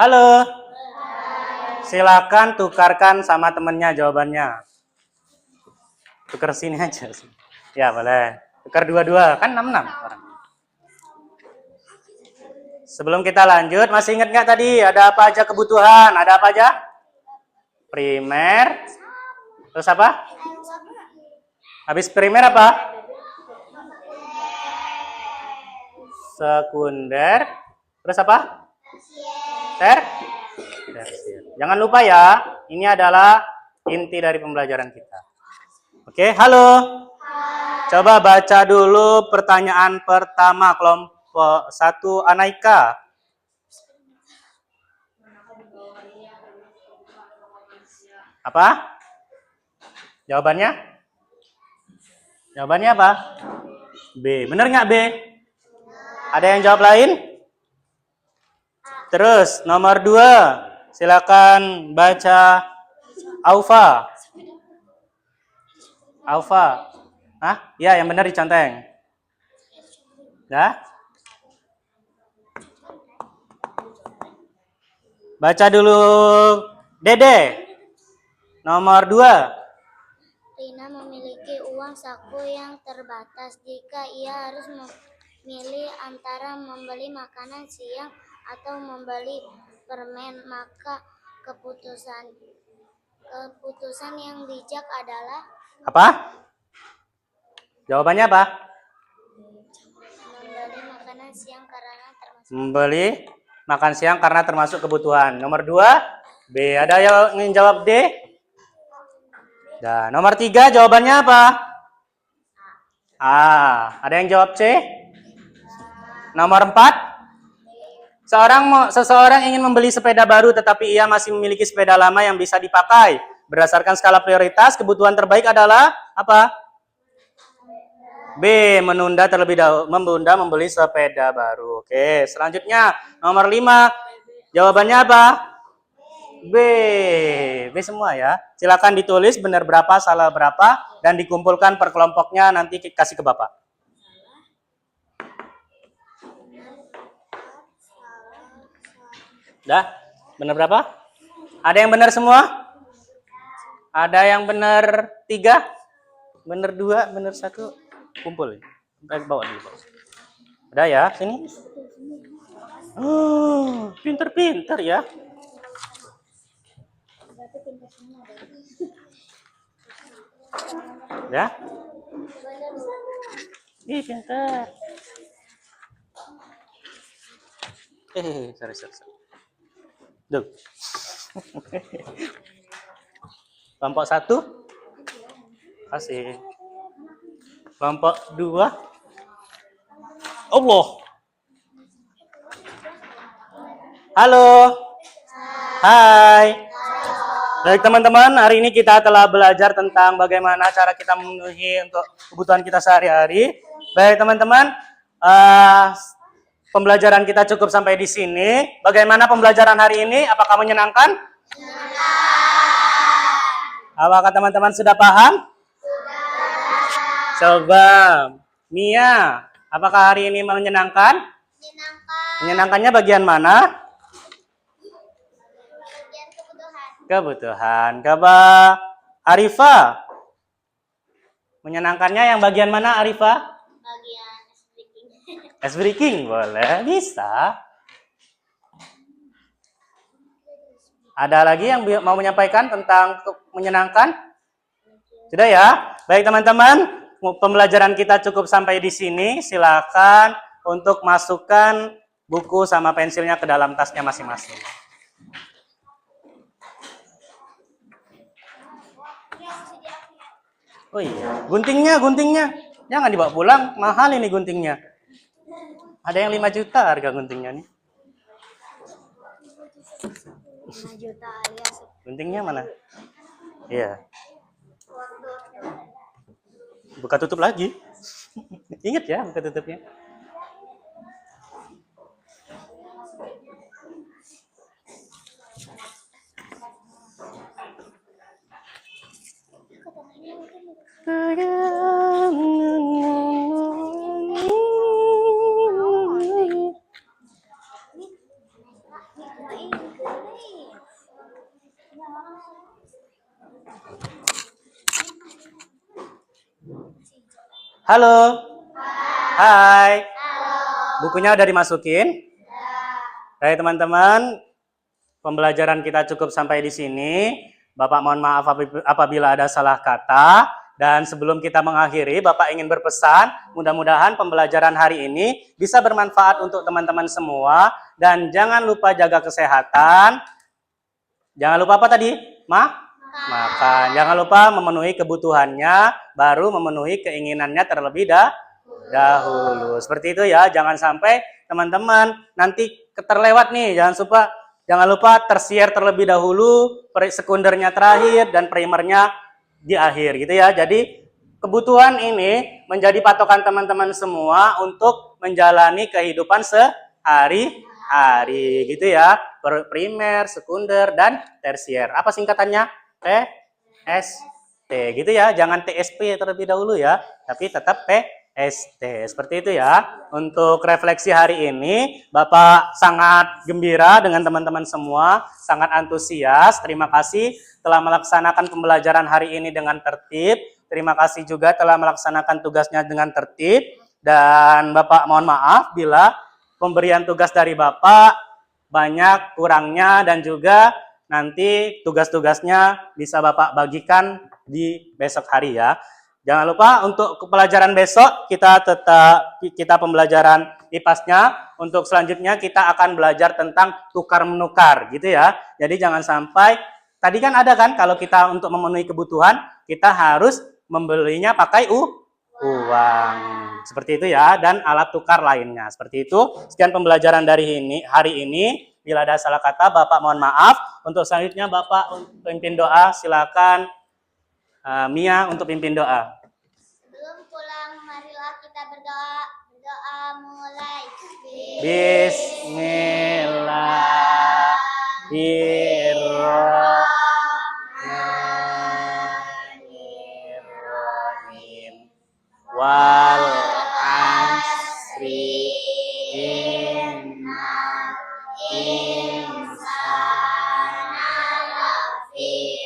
S1: Halo. Silakan tukarkan sama temennya jawabannya. Tukar sini aja. Ya boleh. Tukar dua-dua, kan 66 orang. Sebelum kita lanjut, masih ingat nggak tadi ada apa aja kebutuhan? Ada apa aja? Primer. Terus apa? Habis primer apa? Sekunder. Terus apa? Tersier. Jangan lupa ya, ini adalah inti dari pembelajaran kita. Oke, halo. Coba baca dulu pertanyaan pertama kelompok 1 Anaika. Apa? Jawabannya? Jawabannya apa? B. Bener nggak B? Ada yang jawab lain? Terus nomor 2, silakan baca Aufa. Aufa. Hah? Ya, yang benar diconteng. Ya? Baca dulu Dede. Nomor 2.
S2: Rina memiliki uang saku yang terbatas. Jika ia harus memilih antara membeli makanan siang atau membeli permen, maka keputusan yang bijak adalah
S1: Apa? Jawabannya apa?
S2: membeli makanan siang karena termasuk
S1: Membeli makan siang karena termasuk kebutuhan. Nomor 2, B. Ada yang ingin jawab D? Nah, nomor 3 jawabannya apa? A. Ada yang jawab C? Nomor 4, seseorang ingin membeli sepeda baru tetapi ia masih memiliki sepeda lama yang bisa dipakai. Berdasarkan skala prioritas, kebutuhan terbaik adalah apa? B. Menunda terlebih dahulu, membeli sepeda baru. Oke, selanjutnya nomor 5. Jawabannya apa? B. B semua ya. Silakan ditulis benar berapa, salah berapa, dan dikumpulkan per kelompoknya, nanti kasih ke Bapak. Dah? Benar berapa? Ada yang benar semua? Ada yang benar 3? Benar 2? Benar 1? Kumpul. Bawa dulu. Ada ya? Sini. Oh, pinter-pinter ya. Ya? Ih, pinter. Sorry. Duh. Kelompok 1. Kasih. Kelompok 2. Allah. Halo. Hai. Baik teman-teman, hari ini kita telah belajar tentang bagaimana cara kita memenuhi untuk kebutuhan kita sehari-hari. Baik teman-teman, pembelajaran kita cukup sampai di sini. Bagaimana pembelajaran hari ini? Apakah menyenangkan? Apakah teman-teman sudah paham? Coba, Mia, apakah hari ini menyenangkan? Menyenangkannya bagian mana? Kebutuhan. Coba Arifa. Menyenangkannya yang bagian mana, Arifa?
S2: Bagian speaking.
S1: Speaking boleh, bisa. Ada lagi yang mau menyampaikan tentang menyenangkan? Sudah ya? Baik teman-teman, pembelajaran kita cukup sampai di sini. Silakan untuk masukkan buku sama pensilnya ke dalam tasnya masing-masing. Oh iya, guntingnya. Jangan dibawa pulang, mahal ini guntingnya. Ada yang 5 juta harga guntingnya nih.
S2: 5 juta alias.
S1: Guntingnya mana? Iya. Buka tutup lagi. Ingat ya, buka tutupnya. Halo. Hai. Bukunya udah dimasukin? Baik teman-teman, pembelajaran kita cukup sampai di sini. Bapak mohon maaf apabila ada salah kata. Dan sebelum kita mengakhiri, Bapak ingin berpesan, mudah-mudahan pembelajaran hari ini bisa bermanfaat untuk teman-teman semua. Dan jangan lupa jaga kesehatan. Jangan lupa apa tadi? Makan. Jangan lupa memenuhi kebutuhannya, baru memenuhi keinginannya terlebih dahulu. Seperti itu ya, jangan sampai teman-teman nanti terlewat nih. Jangan lupa tersier terlebih dahulu, sekundernya terakhir, dan primernya di akhir gitu ya. Jadi kebutuhan ini menjadi patokan teman-teman semua untuk menjalani kehidupan sehari-hari gitu ya. Primer, sekunder, dan tersier. Apa singkatannya? TST gitu ya. Jangan TSP terlebih dahulu ya, tapi tetap TST. Seperti itu ya. Untuk refleksi hari ini, Bapak sangat gembira dengan teman-teman semua, sangat antusias. Terima kasih telah melaksanakan pembelajaran hari ini dengan tertib. Terima kasih juga telah melaksanakan tugasnya dengan tertib. Dan Bapak mohon maaf bila pemberian tugas dari Bapak banyak kurangnya, dan juga nanti tugas-tugasnya bisa Bapak bagikan di besok hari ya. Jangan lupa untuk pelajaran besok kita pembelajaran IPAS-nya. Untuk selanjutnya kita akan belajar tentang tukar menukar gitu ya. Jadi jangan sampai, tadi kan ada kan kalau kita untuk memenuhi kebutuhan kita harus membelinya pakai uang. Seperti itu ya, dan alat tukar lainnya. Seperti itu. Sekian pembelajaran dari hari ini. Bila ada salah kata, Bapak mohon maaf. Untuk selanjutnya, Bapak pimpin doa. Silakan Mia untuk pimpin doa.
S2: Sebelum pulang, marilah kita berdoa. Berdoa mulai.
S1: Bismillahirrahmanirrahim. Wal asri innal insana lafi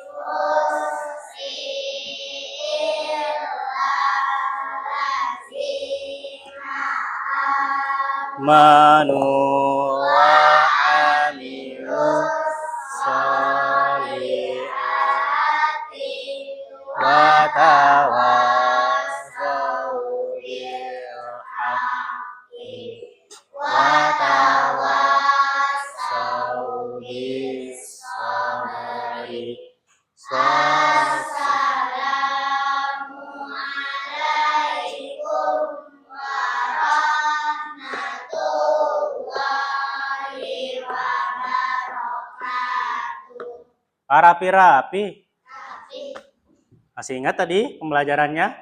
S1: khusr illa manu wa amilu solihati wa tawassaw bil haqqi wa tawassaw bis sabri. Wassalamu alaikum warahmatullahi wabarakatuh. Rapi-rapi. Masih ingat tadi pembelajarannya?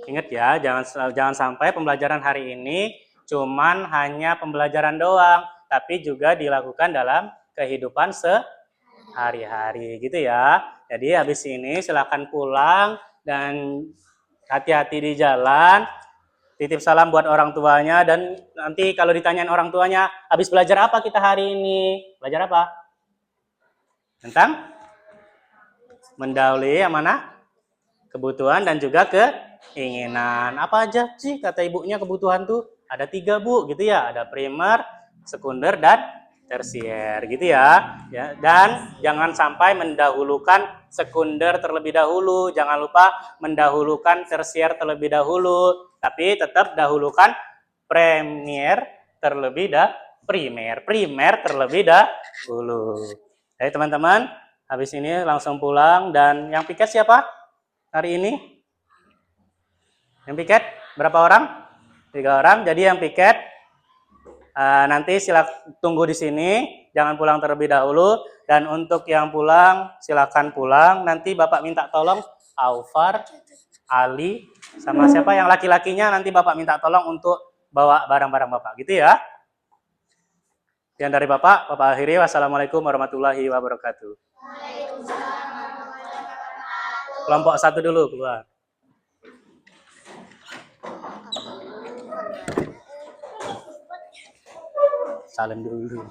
S1: Ingat ya, jangan sampai pembelajaran hari ini cuman hanya pembelajaran doang, tapi juga dilakukan dalam kehidupan sehari-hari gitu ya. Jadi habis ini silakan pulang dan hati-hati di jalan. Titip salam buat orang tuanya dan nanti kalau ditanyain orang tuanya, habis belajar apa kita hari ini? Belajar apa? Tentang mendahului yang mana? Kebutuhan dan juga keinginan. Apa aja sih kata ibunya kebutuhan tuh? Ada 3 Bu gitu ya. Ada primer, sekunder dan tersier gitu ya. Dan jangan sampai mendahulukan sekunder terlebih dahulu. Jangan lupa mendahulukan tersier terlebih dahulu. Tapi tetap dahulukan primer terlebih dahulu. Jadi teman-teman, habis ini langsung pulang. Dan yang piket siapa hari ini? Yang piket berapa orang? 3 orang. Jadi yang piket nanti silakan tunggu di sini, jangan pulang terlebih dahulu. Dan untuk yang pulang, silakan pulang. Nanti Bapak minta tolong Aufar, Ali, sama siapa yang laki-lakinya nanti Bapak minta tolong untuk bawa barang-barang Bapak, gitu ya. Sekian dari Bapak akhiri. Wassalamualaikum warahmatullahi wabarakatuh. Kelompok 1 dulu keluar. Salam dulu.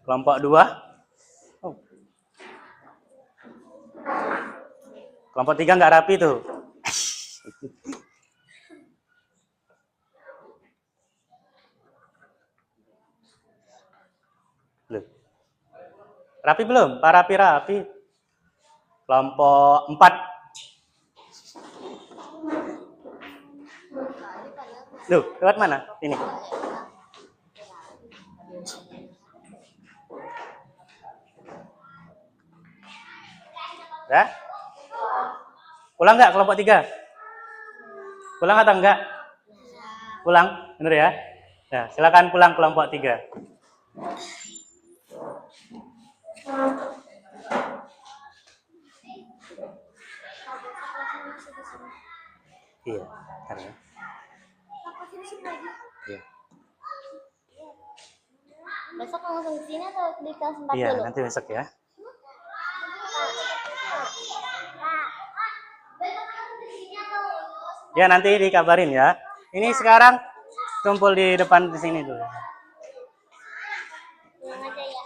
S1: Kelompok 2. Oh. Kelompok 3 nggak rapi tuh. Loh. Rapi belum? Rapi. Kelompok 4. Loh, lewat mana? Ini. Ya? Pulang nggak kelompok 3? Pulang atau enggak? Pulang, bener ya? Nah, silakan pulang kelompok 3. Iya, karena. Iya.
S2: Besok langsung ke sini atau di kelas 4
S1: Iya,
S2: dulu?
S1: nanti besok ya. Ya, nanti dikabarin ya. Ini sekarang kumpul di depan di sini dulu.
S2: Pulang aja ya.